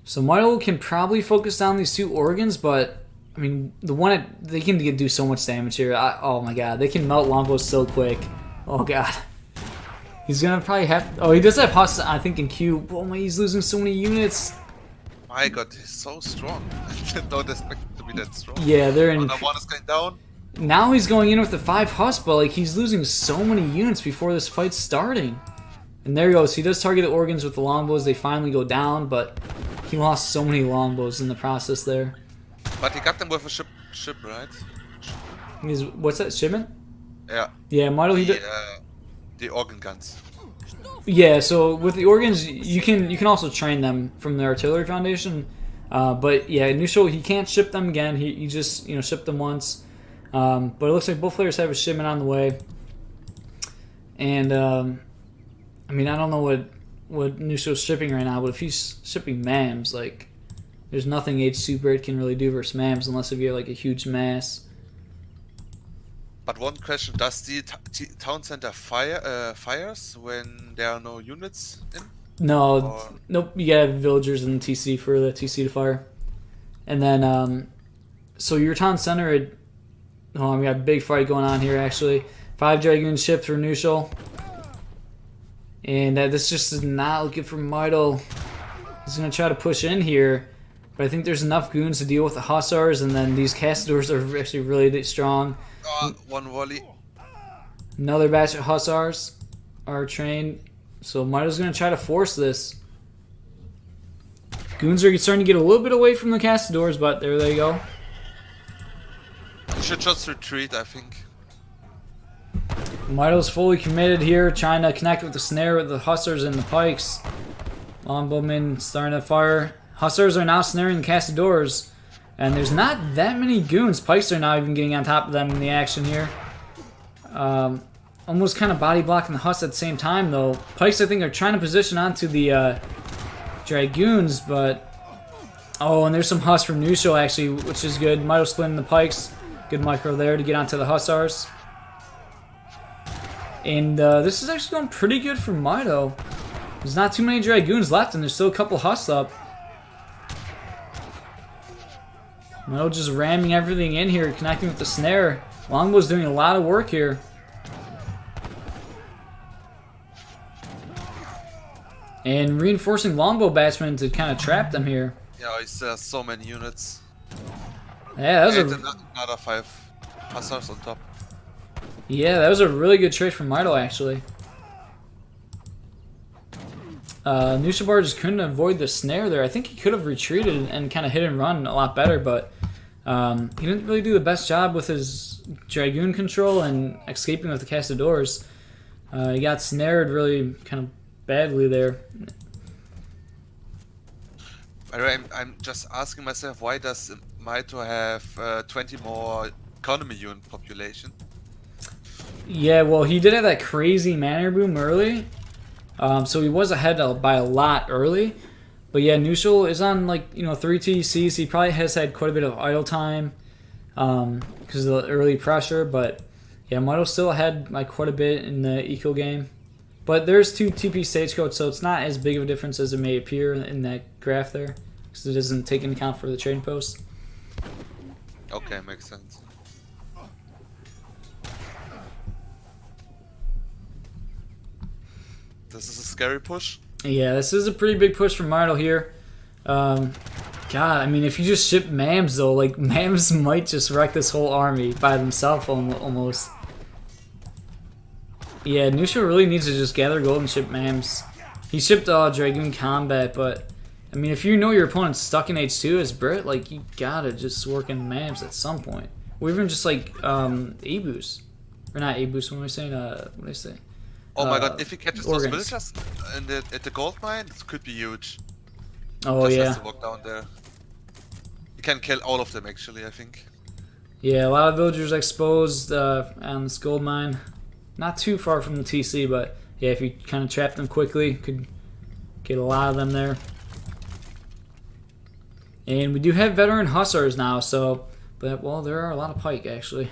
So Mito can probably focus down these 2 organs, but I mean they can do so much damage here. Oh my god, they can melt longbows so quick. Oh god, he's gonna probably have. Oh, he does have Huss, I think, in Q. Oh my, he's losing so many units. My god, he's so strong. I don't expect him to be that strong. Yeah, they're in. Now 1 is going down. Now he's going in with the 5 Huss, but like he's losing so many units before this fight's starting. And there he goes. He does target the organs with the longbows. They finally go down, but he lost so many longbows in the process there. But he got them with a ship, right? What's that, shipment? Yeah. Yeah, Mitoe, he The organ guns. Yeah, so with the organs, you can also train them from the artillery foundation. But yeah, Knuschel, he can't ship them again. He just shipped them once. But it looks like both players have a shipment on the way. And I mean, I don't know what Knuschel's shipping right now, but if he's shipping MAMs, like there's nothing H Super can really do versus MAMs unless if you have like a huge mass. But one question: does the town center fires when there are no units in? No, nope. You gotta have villagers in the TC for the TC to fire, and then so your town center. We got a big fight going on here actually. 5 dragoon ships for Knuschel, and this just is not looking for Mitoe. He's gonna try to push in here, but I think there's enough goons to deal with the hussars, and then these castadors are actually really strong. One volley. Another batch of hussars are trained, so Mitoe's going to try to force this. Goons are starting to get a little bit away from the castadors, but there they go. You should just retreat, I think. Mitoe's fully committed here, trying to connect with the snare with the hussars and the pikes. Longbowmen starting to fire. Hussars are now snaring the castadors. And there's not that many goons. Pikes are not even getting on top of them in the action here. Almost kind of body blocking the Huss at the same time, though. Pikes, I think, are trying to position onto the Dragoons, but... Oh, and there's some Huss from Knuschel, actually, which is good. Mitoe splitting the Pikes. Good micro there to get onto the Hussars. And this is actually going pretty good for Mitoe. There's not too many Dragoons left, and there's still a couple Huss up. Mitoe just ramming everything in here, connecting with the snare. Longbow's doing a lot of work here. And reinforcing longbow batsmen to kind of trap them here. Yeah, he still has so many units. Yeah, that was another 5 hussars on top. Yeah, that was a really good trade from Mitoe, actually. Knuschelbär just couldn't avoid the snare there. I think he could have retreated and kind of hit and run a lot better, but he didn't really do the best job with his Dragoon control and escaping with the castadors. He got snared really kind of badly there. By the way, I'm just asking myself, why does Mitoe have 20 more economy unit population? Yeah, well, he did have that crazy manor boom early. So he was ahead by a lot early. But yeah, Knuschel is on 3 TCs. He probably has had quite a bit of idle time because of the early pressure. But yeah, Mitoe still had quite a bit in the eco game. But there's 2 TP stagecoach, so it's not as big of a difference as it may appear in that graph there. Because it doesn't take into account for the trading post. Okay, makes sense. This is a scary push. Yeah, this is a pretty big push from Mitoe here. God, I mean, if you just ship MAMs, though, MAMs might just wreck this whole army by themselves almost. Yeah, Knuschel really needs to just gather gold and ship MAMs. He shipped Dragoon Combat, but, I mean, if you know your opponent's stuck in H2 as Brit, you gotta just work in MAMs at some point. Or even just, A-Boost. Or not A-Boost, what am I saying? What do I say? Oh my god, if he catches organs. those villagers at the gold mine, it could be huge. Oh, Just yeah. has to walk down there. You can kill all of them, actually, I think. Yeah, a lot of villagers exposed on this gold mine. Not too far from the TC, but yeah, if you kind of trap them quickly, could get a lot of them there. And we do have veteran hussars now, so, but well, there are a lot of pike actually.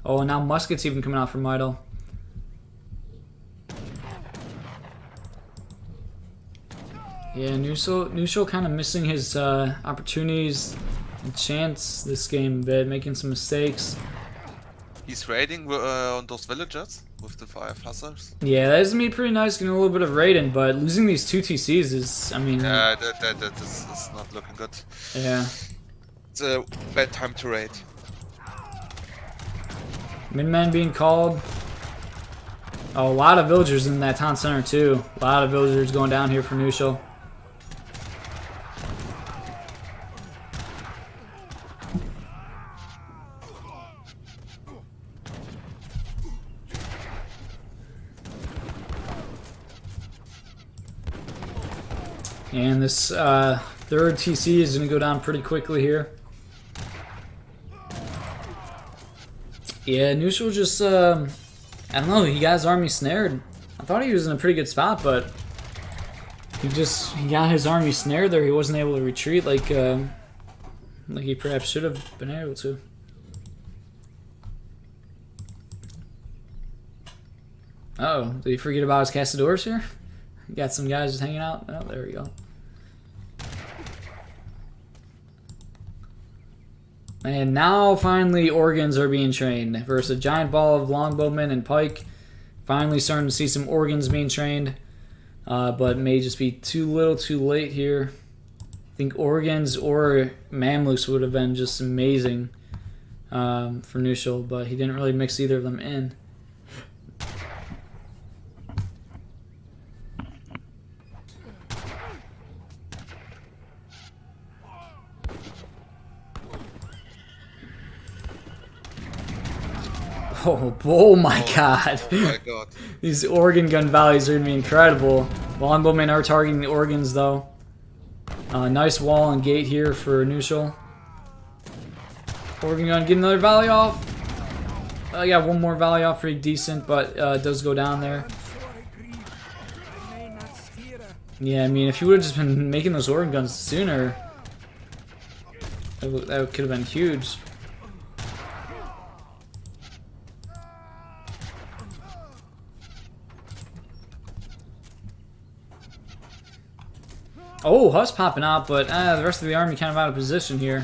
Oh, and now muskets even coming out from Mitoe. Yeah, Knuschel kind of missing his opportunities and chance this game a bit, making some mistakes. He's raiding on those villagers with the 5 hussars. Yeah, that is gonna be pretty nice, getting a little bit of raiding, but losing these 2 TCs is, I mean... Yeah, that is not looking good. Yeah. It's a bad time to raid. Min-man being called. Oh, a lot of villagers in that town center too. A lot of villagers going down here for Knuschel. And this third TC is going to go down pretty quickly here. Yeah, Knuschel just, I don't know, he got his army snared. I thought he was in a pretty good spot, but he got his army snared there. He wasn't able to retreat like he perhaps should have been able to. Uh-oh, did he forget about his Castadors here? Got some guys just hanging out. Oh, there we go. And now finally organs are being trained versus a giant ball of longbowmen and pike. Finally starting to see some organs being trained, but may just be too little too late here. I think organs or Mamluks would have been just amazing for Knuschel, but he didn't really mix either of them in. Oh my god. Oh my god. These organ gun valleys are going to be incredible. Longbowmen are targeting the organs though. Nice wall and gate here for Knuschel. Organ gun, get another valley off. Yeah, one more valley off, pretty decent, but it does go down there. Yeah, I mean, if you would have just been making those organ guns sooner, that could have been huge. Oh, Huss popping out, but the rest of the army kind of out of position here.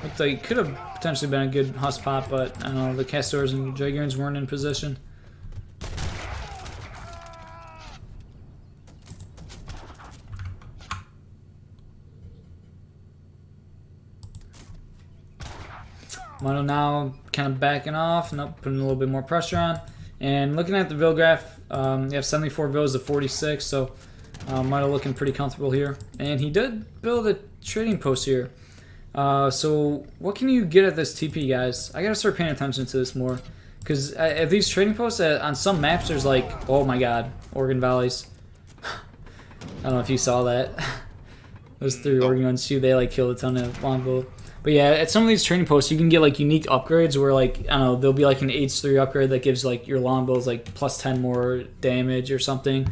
Looked like it could have potentially been a good Huss pop, but I don't know, the Castors and Dragoons weren't in position. Mito now kind of backing off and putting a little bit more pressure on. And looking at the Vil graph, you have 74 Vils to 46, so Mito looking pretty comfortable here. And he did build a trading post here. So what can you get at this TP, guys? I gotta start paying attention to this more. Because at these trading posts, on some maps, there's like, oh my god, organ valleys. I don't know if you saw that. Those three organ guns too, they like killed a ton of longbow. But yeah, at some of these trading posts, you can get like unique upgrades where like, I don't know, there'll be like an H3 upgrade that gives like your longbows like plus 10 more damage or something.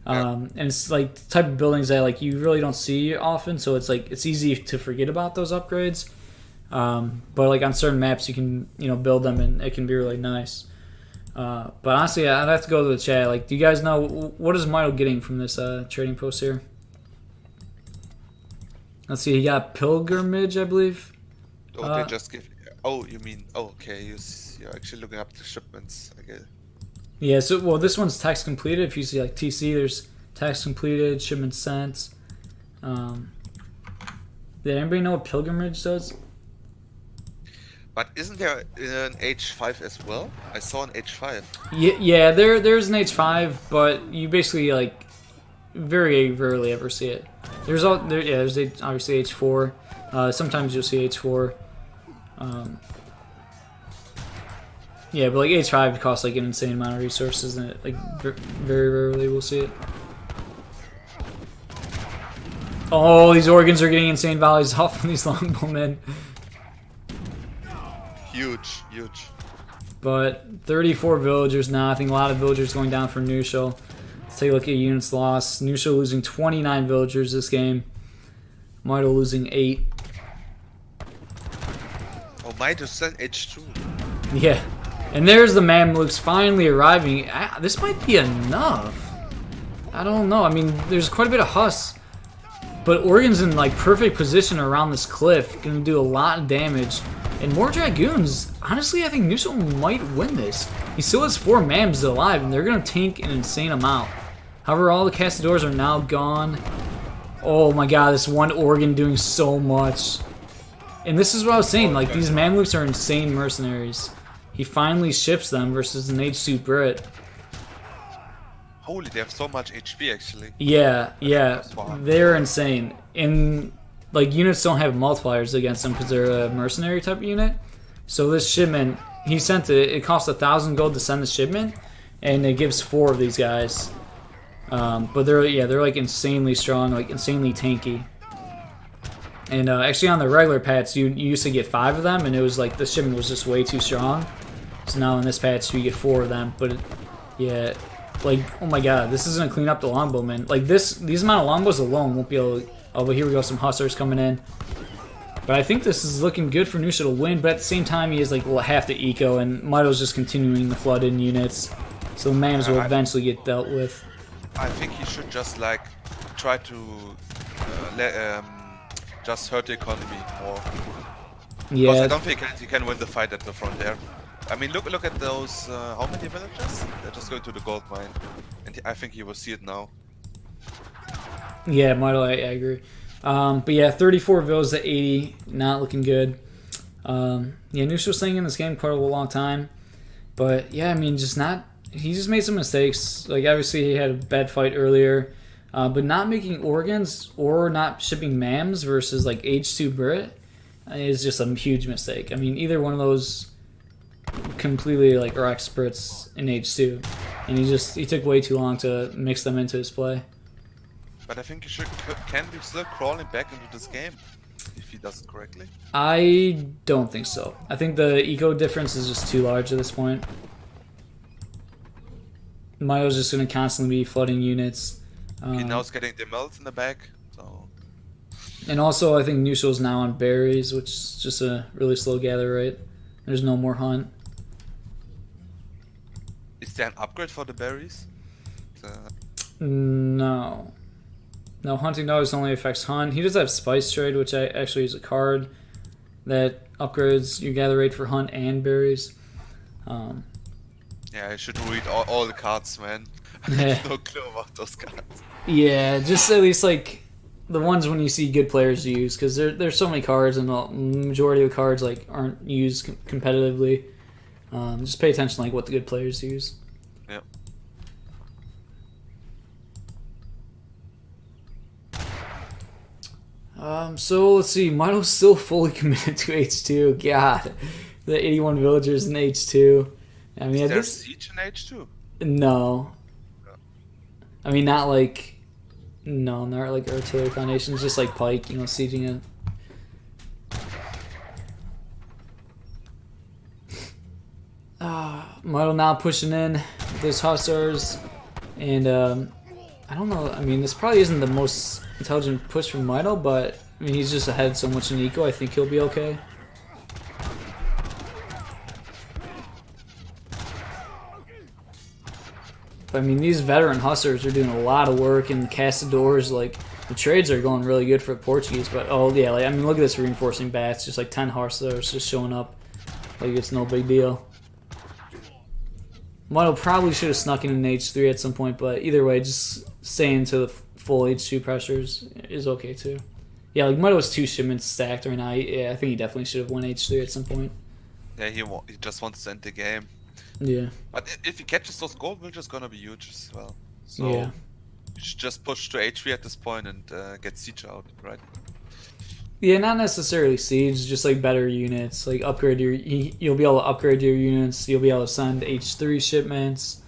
And it's like the type of buildings that like you really don't see often, so it's like it's easy to forget about those upgrades. But like on certain maps, you can build them and it can be really nice. But honestly, I'd have to go to the chat. Like, do you guys know what is Mito getting from this trading post here? Let's see, he got pilgrimage, I believe. Oh, they just give. Oh, you mean? Oh, okay. You're actually looking up the shipments. I guess. Yeah. So, well, this one's text completed. If you see like TC, there's text completed, shipment sent. Did anybody know what pilgrimage does? But isn't there an H5 as well? I saw an H5. Yeah. There's an H5, but you basically like very rarely ever see it. There's obviously H4. Sometimes you'll see H4. Yeah, but like H5 costs like an insane amount of resources, and it like very rarely we'll see it. Oh, these organs are getting insane values off from these longbowmen. Huge. But 34 villagers now. I think a lot of villagers going down for Knuschel. Let's take a look at units lost. Knuschel losing 29 villagers this game. Mito losing 8. Oh, Mito sent H2. Yeah. And there's the Mamluks finally arriving. This might be enough. I don't know. I mean, there's quite a bit of Huss. But Organ's in like perfect position around this cliff. Gonna do a lot of damage. And more Dragoons. Honestly, I think Knuschel might win this. He still has 4 Mams alive, and they're gonna tank an insane amount. However, all the Castadors are now gone. Oh my god, this one organ doing so much. And this is what I was saying, like these Mamluks are insane mercenaries. He finally ships them versus an H2 Brit. Holy, they have so much HP actually. Yeah, they're insane. And like units don't have multipliers against them because they're a mercenary type unit. So this shipment, he sent it. It cost 1,000 gold to send the shipment, and it gives 4 of these guys. But they're like insanely strong, like insanely tanky. And actually on the regular patch, you used to get 5 of them, and it was like the shipment was just way too strong. So now in this patch, you get 4 of them. But yeah, like, oh my god, this is gonna clean up the longbowmen. Like these amount of longbows alone won't be able to. Oh, but here we go, some hussars coming in. But I think this is looking good for Knuschel to win, but at the same time he has like half the eco, and Mitoe's just continuing the flood in units. So the mams will eventually get dealt with. I think he should just like try to just hurt the economy more. Yeah. Because I don't think he can win the fight at the front there. I mean, look at those, how many villagers? They're just going to the gold mine. And I think he will see it now. Yeah, Mitoe, I agree. But yeah, 34 villas to 80, not looking good. Yeah, Knuschel's staying in this game quite a long time. But yeah, I mean, he just made some mistakes. Like, obviously he had a bad fight earlier. But not making organs or not shipping mams versus like H2 Brit is just a huge mistake. I mean, either one of those completely like are experts in H2. And he took way too long to mix them into his play. But I think he can be still crawling back into this game if he does it correctly. I don't think so. I think the eco difference is just too large at this point. Mitoe's just going to constantly be flooding units. He now is getting the melts in the back. So. And also, I think Knuschel's now on berries, which is just a really slow gather rate. There's no more hunt. Is there an upgrade for the berries? No. No, hunting dogs only affects hunt. He does have spice trade, which actually is a card that upgrades your gather rate for hunt and berries. Yeah, I should read all the cards, man. I have no clue about those cards. Yeah, just at least like the ones when you see good players use, because there's so many cards, and the majority of the cards like aren't used competitively. Just pay attention to like what the good players use. Yep. So let's see. Mitoe's still fully committed to H2. God, the 81 villagers in H2. I mean, is there siege in H2? No. I mean, not like not like artillery foundations, just like pike. You know, sieging it. Mitoe now pushing in with his hussars, and I don't know. I mean, this probably isn't the most intelligent push from Mitoe, but I mean, he's just ahead so much in eco. I think he'll be okay. But, I mean, these veteran hussars are doing a lot of work, and Castadors, like, the trades are going really good for the Portuguese. But, oh, yeah, like, I mean, look at this reinforcing bats. Just, like, 10 hussars just showing up. Like, it's no big deal. Mitoe probably should have snuck in an H3 at some point, but either way, just staying to the full H2 pressures is okay, too. Yeah, like, Mitoe's 2 shipments stacked right now. Yeah, I think he definitely should have won H3 at some point. Yeah, he just wants to end the game. Yeah. But if he catches those gold, we're just gonna be huge as well. So yeah. You should just push to H3 at this point and get siege out, right? Yeah, not necessarily siege, just like better units. Like upgrade you'll be able to upgrade your units. You'll be able to send H3 shipments.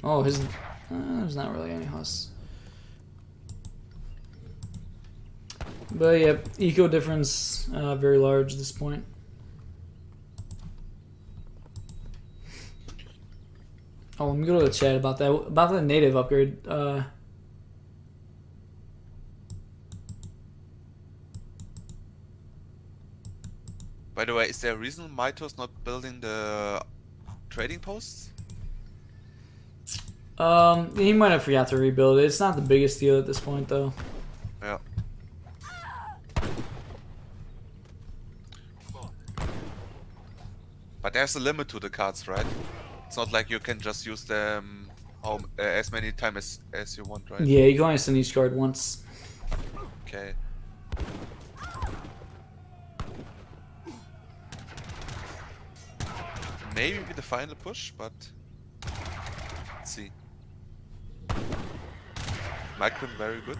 Oh, there's not really any huss. But yeah, eco difference very large at this point. Oh, let me go to the chat about that. About the native upgrade. By the way, is there a reason Mitoe's not building the trading posts? He might have forgot to rebuild it. It's not the biggest deal at this point, though. Yeah. But there's a limit to the cards, right? It's not like you can just use them as many times as you want, right? Yeah, you can only send each card once. Okay. Maybe the final push, but let's see. Micron very good.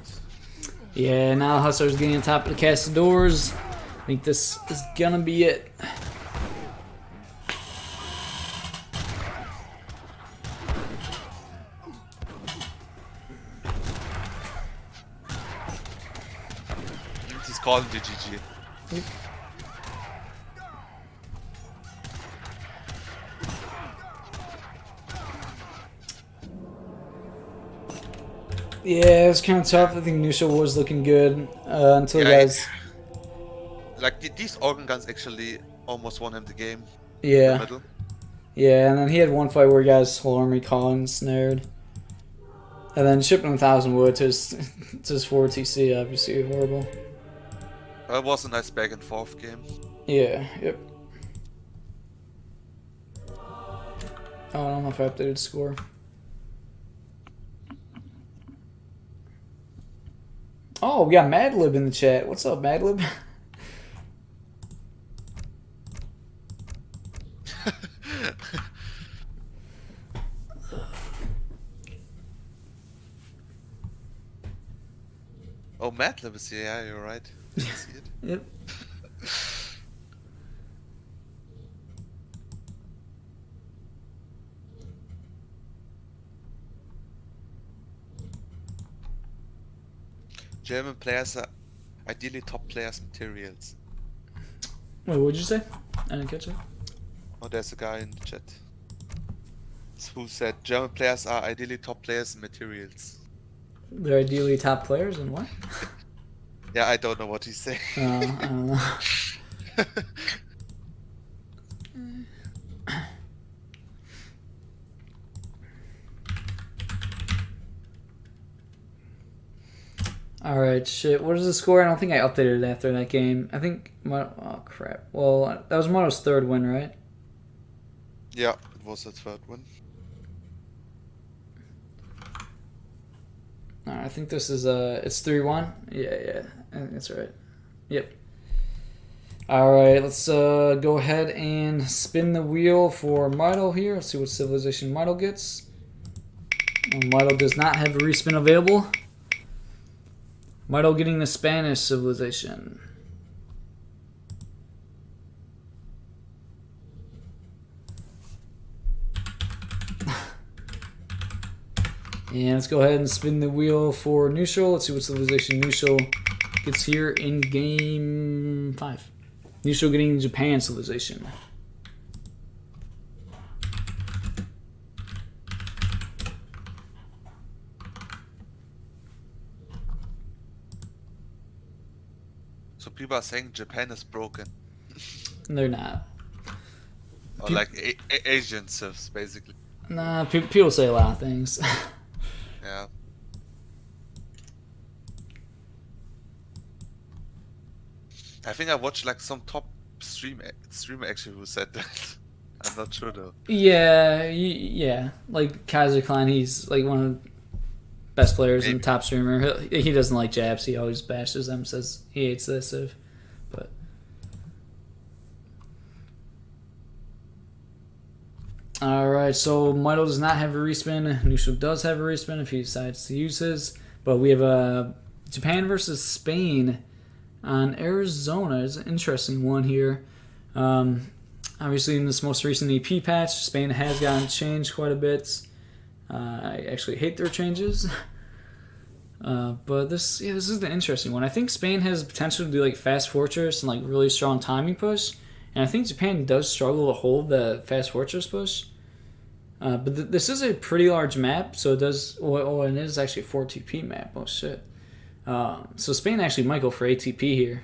Yeah, now Hussar's getting on top of the Castadors. I think this is gonna be it. just calling the GG. Yeah, it was kind of tough. I think Knuschel was looking good until guys. Like these organ guns actually almost won him the game. Yeah. In the middle. Yeah, and then he had one fight where guys whole army caught and snared. And then shipping 1,000 wood to his 4 TC, obviously horrible. It was a nice back and forth game. Yeah, yep. Oh, I don't know if I updated score. Oh, we got Madlib in the chat. What's up, Madlib? Oh, Madlib is here. Yeah, you're right. Didn't see it. Yep. German players are ideally top players materials. Wait, what'd you say? I didn't catch it. Oh, there's a guy in the chat who said German players are ideally top players in materials. They're ideally top players in what? Yeah, I don't know what he's saying. I don't know. Alright, shit. What is the score? I don't think I updated it after that game. I think... Oh, crap. Well, that was Moto's third win, right? Yeah, it was the third one. I think this is... it's 3-1? Yeah. I think that's right. Yep. Alright, let's go ahead and spin the wheel for Mito here. Let's see what civilization Mito gets. Mito does not have a respin available. Mito getting the Spanish civilization. And let's go ahead and spin the wheel for Knuschel. Let's see what civilization Knuschel gets here in game 5. Knuschel getting Japan civilization. So people are saying Japan is broken. They're not. Or like Asian civs, basically. Nah, people say a lot of things. Yeah. I think I watched like some top streamer actually who said that. I'm not sure though. Yeah. Like Kaiser Klein, he's like one of the best players and top streamer. He doesn't like Japs. He always bashes them. Says he hates this. But all right. So Mito does not have a respin. Knuschel does have a respin if he decides to use his. But we have Japan versus Spain on Arizona. It's an interesting one here. Obviously, in this most recent EP patch, Spain has gotten changed quite a bit. I actually hate their changes. But this is the interesting one. I think Spain has potential to do like fast fortress and like really strong timing push. And I think Japan does struggle to hold the fast fortress push. But this is a pretty large map, so it does... Oh, and it is actually a 4 TP map. Oh, shit. So Spain actually might go for ATP here.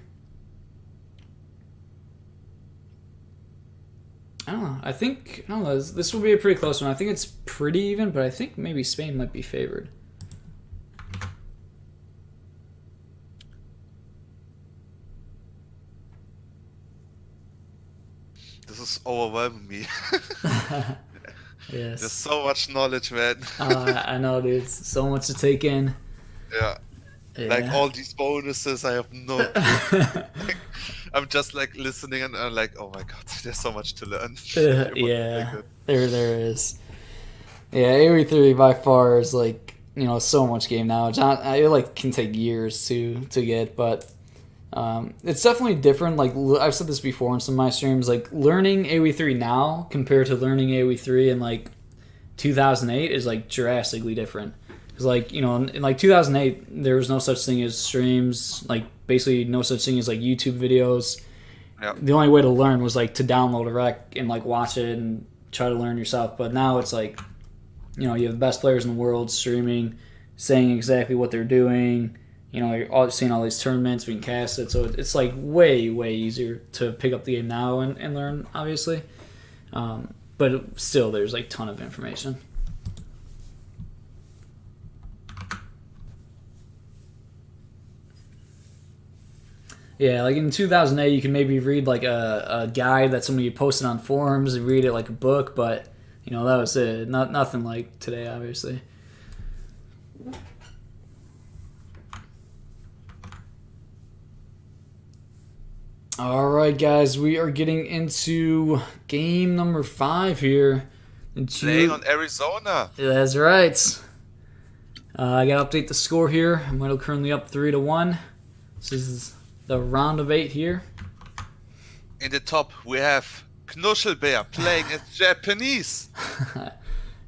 I don't know. I don't know. This will be a pretty close one. I think it's pretty even, but I think maybe Spain might be favored. This is overwhelming me. Yes. There's so much knowledge, man. I know, dude. It's so much to take in. Yeah. Like all these bonuses, I have no clue. I'm just like listening and I'm like, oh my god, there's so much to learn. Yeah, there is. Yeah, AoE3 by far is like, so much game knowledge. It like can take years to get, but it's definitely different. Like I've said this before in some of my streams, like learning AoE3 now compared to learning AoE3 in like 2008 is like drastically different. Because, like, you know, in like 2008, there was no such thing as streams, like basically no such thing as like YouTube videos. Yeah. The only way to learn was like to download a rec and like watch it and try to learn yourself. But now it's like, you know, you have the best players in the world streaming, saying exactly what they're doing. You know, you're all seeing all these tournaments being casted, so it's like way easier to pick up the game now and learn, obviously. But still, there's like a ton of information. Yeah, like in 2008, you can maybe read like a guide that somebody posted on forums and read it like a book, but you know, that was it. Nothing like today, obviously. All right, guys, we are getting into game number 5 here. Playing on Arizona. That's right. I got to update the score here. I'm currently up 3-1. This is the round of 8 here. In the top, we have Knuschelbär playing as Japanese.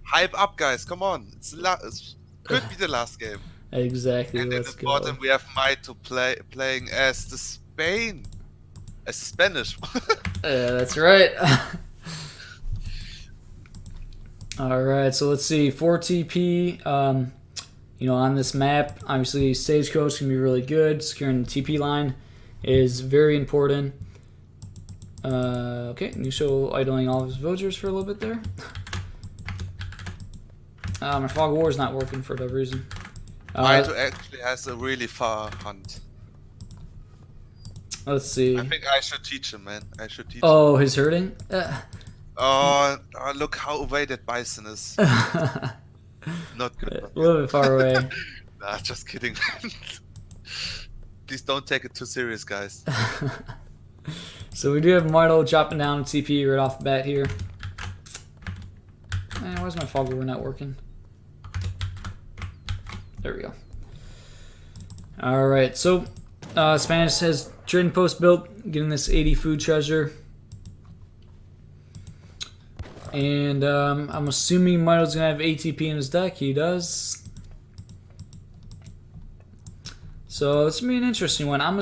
Hype up, guys! Come on, it could be the last game. Exactly. And at the bottom, we have Mitoe playing as the Spanish. Yeah, that's right. All right, so let's see. 4 TP. You know, on this map, obviously, Stagecoach can be really good. Securing the TP line is very important. Okay, Knuschel idling all of his villagers for a little bit there. My Fog of War is not working for whatever reason. Mitoe actually has a really far hunt. Let's see. I think I should teach him, man. I should teach him. Oh, his hurting? Oh, look how away that bison is. Not good. A little bit far away. Nah, just kidding. Please don't take it too serious, guys. So we do have Mitoe dropping down TP right off the bat here. Why is my Fog of War not working? There we go. Alright, so Spanish has trading post built, getting this 80 food treasure. And I'm assuming Mitoe's going to have ATP in his deck. He does. So it's going to be an interesting one. I'm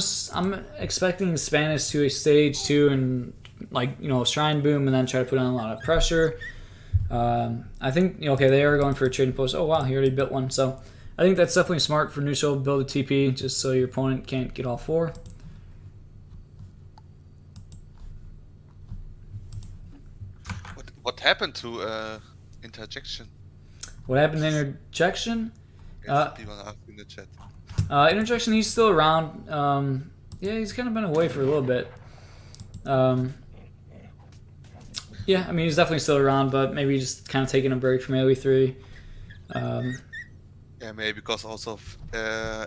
expecting Spanish to a stage 2 and, like, you know, Shrine Boom and then try to put on a lot of pressure. I think, okay, they are going for a trading post. Oh, wow, he already built one. So I think that's definitely smart for Knuschel to build a TP just so your opponent can't get all 4. What happened to interjection? What happened to interjection? People are asking in the chat. Interjection, he's still around. Yeah, he's kind of been away for a little bit. Yeah, I mean, he's definitely still around, but maybe just kind of taking a break from AoE 3. Yeah, maybe because also of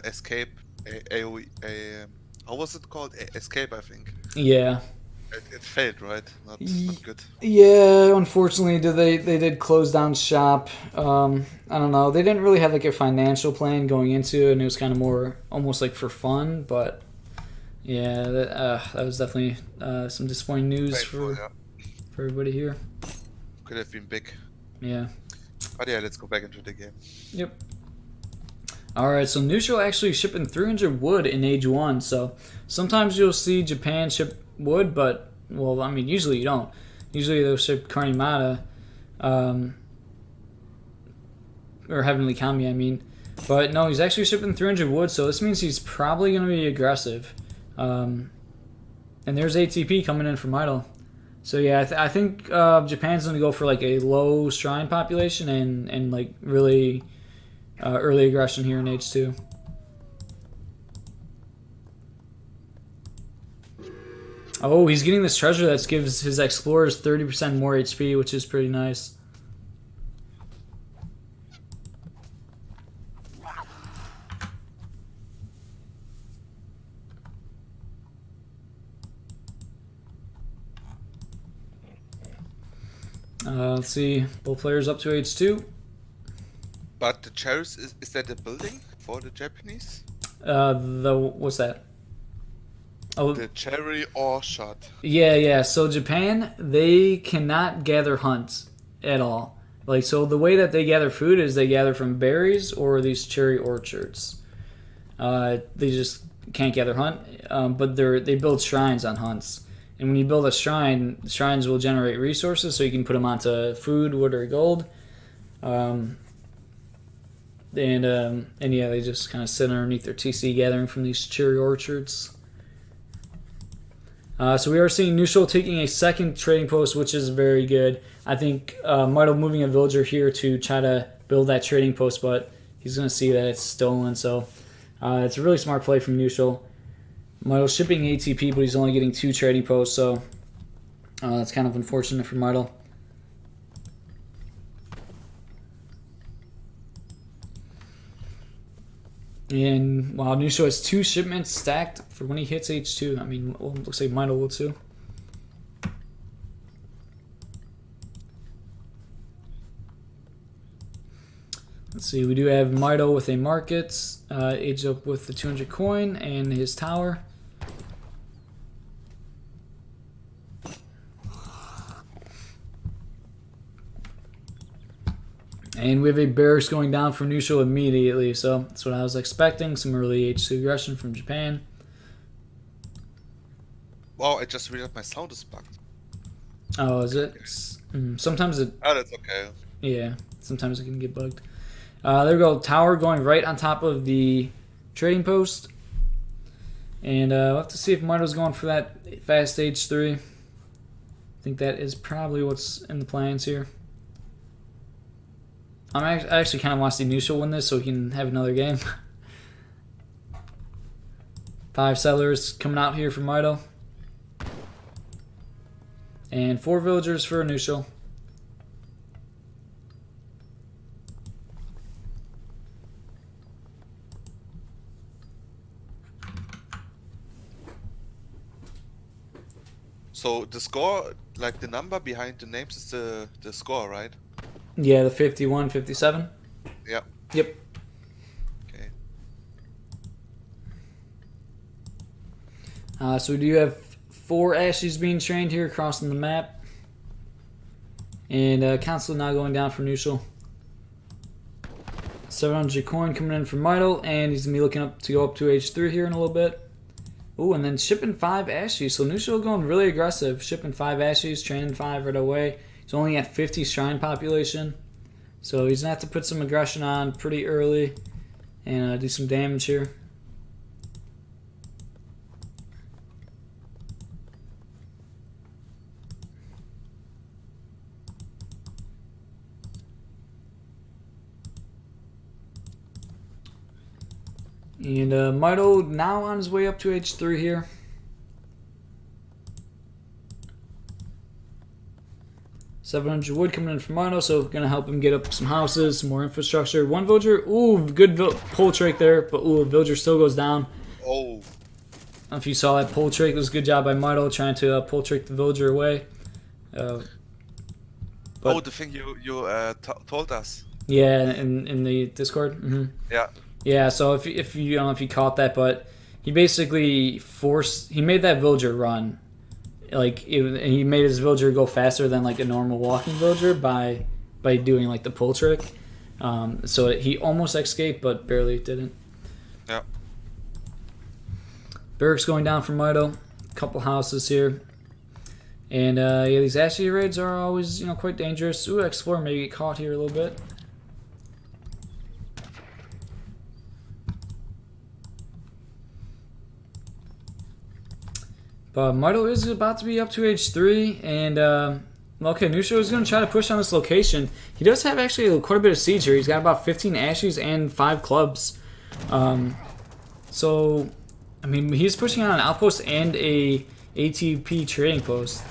Escape, AoE, how was it called? Escape, I think. Yeah. It failed, right? Not good. Yeah, unfortunately, they did close down shop. I don't know. They didn't really have like a financial plan going into it, and it was kind of more almost like for fun. But yeah, that was definitely some disappointing news for everybody here. Could have been big. Yeah. But yeah, let's go back into the game. Yep. All right, so Knuschel actually shipping 300 wood in Age 1. So sometimes you'll see Japan ship wood, but, well, I mean, usually you don't. Usually they'll ship Carnimata, or Heavenly Kami, I mean. But no, he's actually shipping 300 wood, so this means he's probably going to be aggressive. And there's ATP coming in from Idle. So yeah, I think Japan's going to go for like a low shrine population and like really early aggression here in Age 2. Oh, he's getting this treasure that gives his explorers 30% more HP, which is pretty nice. Let's see, both players up to Age 2. But the cherries, is that a building for the Japanese? What's that? Oh, the cherry orchard. Yeah. So Japan, they cannot gather hunts at all. Like, so the way that they gather food is they gather from berries or these cherry orchards. They just can't gather hunt, but they build shrines on hunts. And when you build a shrine, shrines will generate resources, so you can put them onto food, wood, or gold. And yeah, they just kind of sit underneath their TC gathering from these cherry orchards. So we are seeing Knuschel taking a second trading post, which is very good. I think Mitoe moving a villager here to try to build that trading post, but he's going to see that it's stolen. So it's a really smart play from Knuschel. Mitoe shipping ATP, but he's only getting 2 trading posts, so that's kind of unfortunate for Mitoe. And wow, Knuschel has 2 shipments stacked for when he hits H2. I mean, well, looks like Mitoe will too. Let's see, we do have Mitoe with a market, aged up with the 200 coin and his tower. And we have a barracks going down for Knuschel immediately, so that's what I was expecting. Some early H2 aggression from Japan. Wow, I just realized my sound is bugged. Oh, is it? Sometimes it... Oh, that's okay. Yeah, sometimes it can get bugged. There we go, tower going right on top of the trading post. And we'll have to see if Mitoe's going for that fast H3. I think that is probably what's in the plans here. I actually kind of want to see Knuschel win this so he can have another game. 5 settlers coming out here for Mitoe. And 4 villagers for Knuschel. So the score, like the number behind the names is the score, right? Yeah, the 51, 57. Yeah. Yep. Okay. So we do have 4 Ashes being trained here crossing the map. And Council now going down for Knuschel. 700 coin coming in from Mitoe, and he's going to be looking up to go up to H3 here in a little bit. Ooh, and then shipping 5 Ashes. So Knuschel going really aggressive. Shipping 5 Ashes, training 5 right away. He's only at 50 shrine population. So he's going to have to put some aggression on pretty early and do some damage here. And Mitoe now on his way up to H3 here. $700 wood coming in from Mitoe, so going to help him get up some houses, some more infrastructure. 1 villager, ooh, good pull trick there, but ooh, a villager still goes down. Oh. I don't know if you saw that pull trick. It was a good job by Mitoe trying to pull trick the villager away. Oh, the thing you told us. Yeah, in the Discord. Mm-hmm. Yeah. Yeah, so if you don't know if you caught that, but he basically he made that villager run. Like he made his villager go faster than like a normal walking villager by doing like the pull trick. So he almost escaped, but barely didn't. Yeah. Barracks going down for Mitoe. Couple houses here, and yeah, these Ashy raids are always quite dangerous. Ooh, Explorer may get caught here a little bit. But Mitoe is about to be up to H3, and okay, Knuschel is going to try to push on this location. He does have actually quite a bit of siege here. He's got about 15 Ashes and 5 clubs. So, I mean, he's pushing on an outpost and a ATP trading post.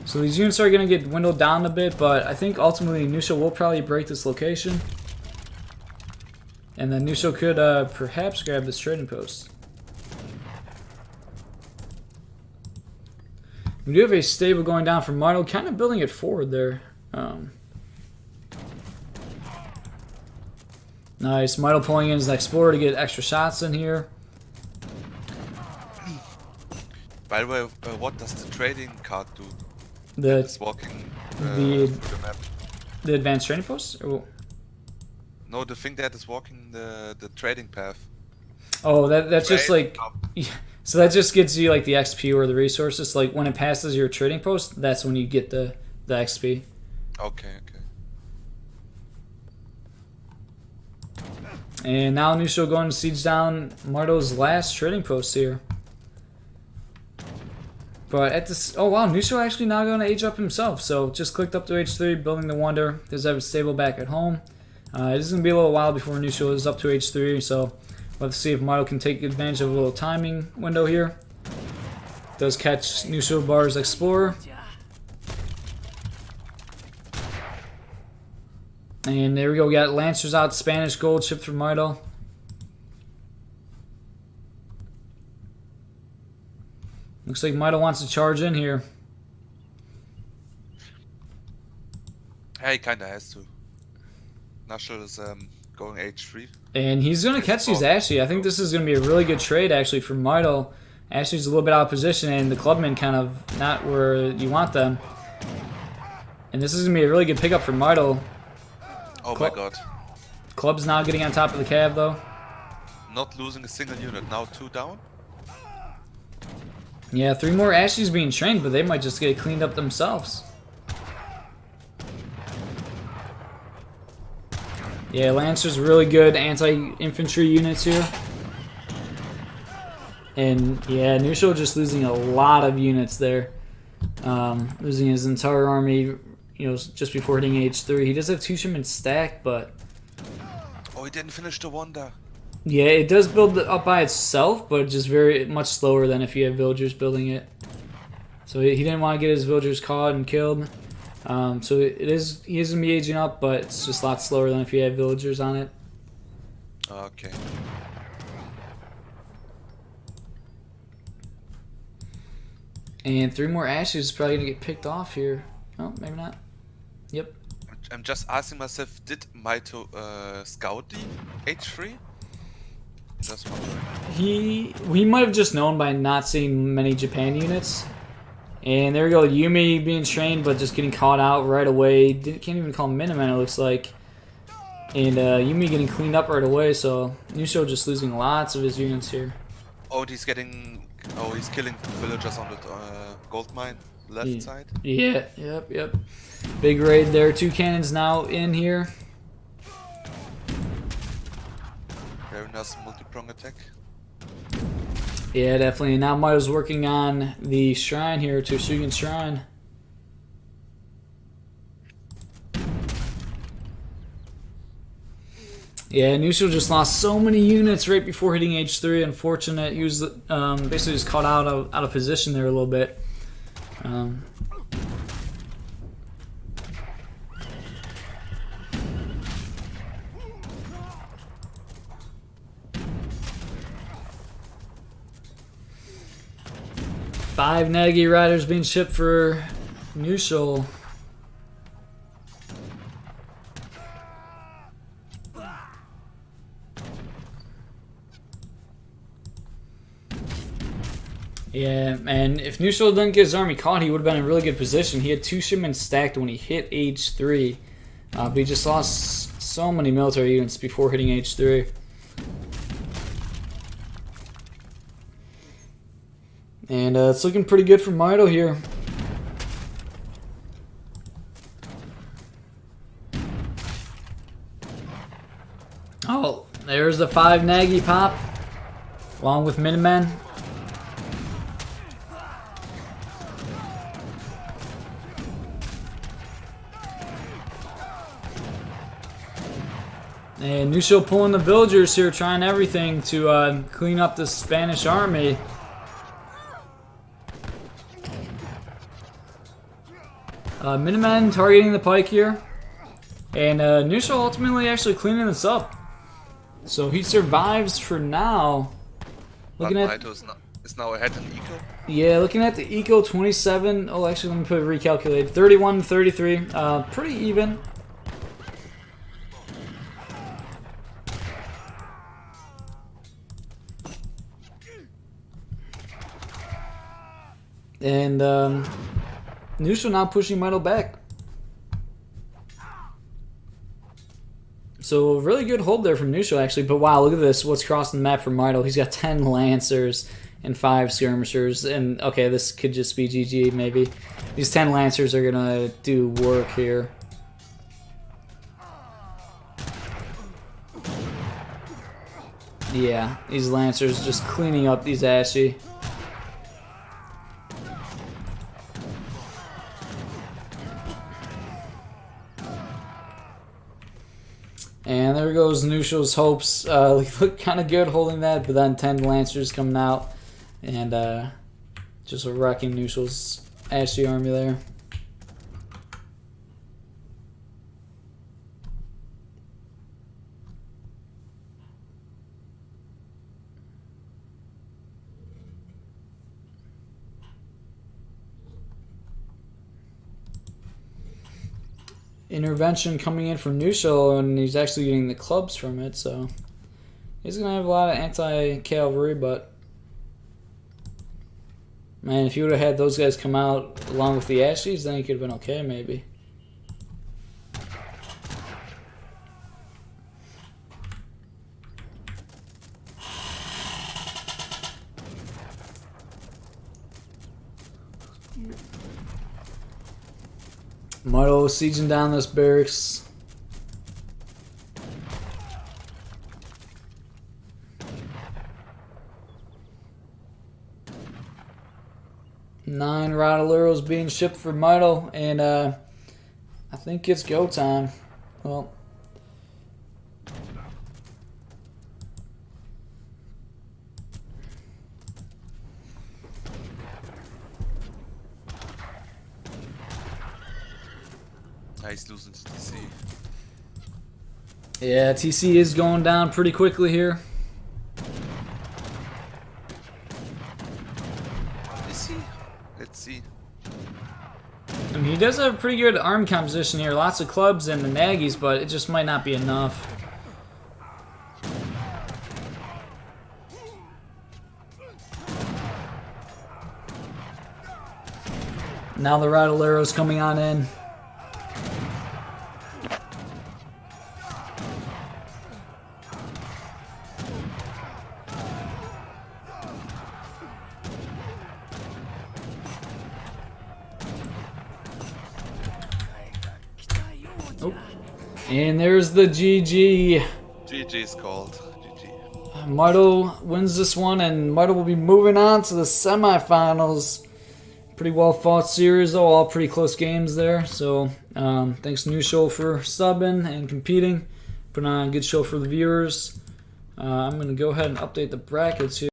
So these units are going to get dwindled down a bit, but I think ultimately Knuschel will probably break this location. And then Knuschel could perhaps grab this trading post. We do have a stable going down from Mitoe, kind of building it forward there. Nice. Mitoe pulling in his Explorer to get extra shots in here. By the way, what does the trading card do? The It's walking the the map. The advanced training post? Or... No, the thing that is walking the trading path. Oh, that's Trade just like... Yeah. So that just gets you like the XP or the resources. Like when it passes your trading post, that's when you get the XP. Okay, okay. And now Knuschel going to siege down Marto's last trading post here. But at this... Oh wow, Knuschel actually now going to age up himself. So just clicked up to H3, building the Wonder. Does have a stable back at home. It is going to be a little while before Knuschel is up to H3, so... Let's see if Marto can take advantage of a little timing window here. Does catch Knuschelbär's Explorer. And there we go. We got Lancers out. Spanish gold shipped for Marto. Looks like Marto wants to charge in here. Yeah, he kinda has to. Knuschel is going H3. And he's going to catch these Ashley. I think this is going to be a really good trade, actually, for Marto. Ashley's a little bit out of position, and the Clubmen kind of not where you want them. And this is going to be a really good pickup for Marto. Oh my god. Club's now getting on top of the Cav, though. Not losing a single unit. Now 2 down. Yeah, 3 more Ashleys being trained, but they might just get cleaned up themselves. Yeah, Lancer's really good anti-infantry units here. And yeah, Knuschel just losing a lot of units there. Losing his entire army, you know, just before hitting H3. He does have 2 shipments stacked, but... Oh, he didn't finish the Wonder. Yeah, it does build up by itself, but just very much slower than if you have villagers building it. So he didn't want to get his villagers caught and killed. So he is going to be aging up, but it's just a lot slower than if you have villagers on it. Okay. And 3 more Ashes is probably going to get picked off here. Oh, maybe not. Yep. I'm just asking myself, did Mitoe scout the H3? Just wondering. He might have just known by not seeing many Japan units. And there we go, Yumi being trained, but just getting caught out right away. Can't even call him Minutemen, it looks like. And Yumi getting cleaned up right away, so Knuschel just losing lots of his units here. Oh, he's getting... Oh, he's killing villagers on the gold mine left side. Yeah, yep. Big raid there. 2 cannons now in here. Very nice multi-prong attack. Yeah, definitely. Now Mito's working on the shrine here, Toshugan Shrine. Yeah, Knuschel just lost so many units right before hitting H3. Unfortunate. He was basically just caught out of position there a little bit. Five Nagi Riders being shipped for Knuschel. Yeah, and if Knuschel didn't get his army caught, he would have been in a really good position. He had 2 shipments stacked when he hit H3, but he just lost so many military units before hitting H3. And it's looking pretty good for Mitoe here. Oh, there's the 5 Nagi pop, along with Minutemen. And Knuschel pulling the villagers here, trying everything to clean up the Spanish army. Minutemen targeting the pike here. And Knuschel ultimately actually cleaning this up. So he survives for now. Looking at Mitoe is now ahead in eco. Yeah, looking at the eco 27. Oh, actually, let me put it recalculated. 31 to 33. Pretty even. And Knuschel now pushing Mitoe back. So a really good hold there from Knuschel, actually. But wow, look at this. What's crossing the map for Mitoe? He's got 10 Lancers and 5 Skirmishers. And, okay, this could just be GG, maybe. These 10 Lancers are going to do work here. Yeah, these Lancers just cleaning up these Ashy. And there goes Knuschel's hopes. Look kind of good holding that, but then 10 Lancers coming out and just wrecking Knuschel's Ashy army there. Intervention coming in from Knuschel, and he's actually getting the clubs from it, so he's going to have a lot of anti-cavalry, but man, if he would have had those guys come out along with the Ashies, then he could have been okay, maybe. Mitoe sieging down this barracks. Nine Rottleiros being shipped for Mitoe, and I think it's go time. Well, He's losing to TC. yeah, TC is going down pretty quickly here. Is he? Let's see. I mean, he does have a pretty good arm composition here. Lots of clubs and the Nagys, but it just might not be enough. Now the Rottleiros coming on in. Oh. And there's the GG. GG's called. GG. Mitoe wins this one, and Mitoe will be moving on to the semifinals. Pretty well fought series, though. All pretty close games there. So thanks Knuschel for subbing and competing. Putting on a good show for the viewers. I'm going to go ahead and update the brackets here.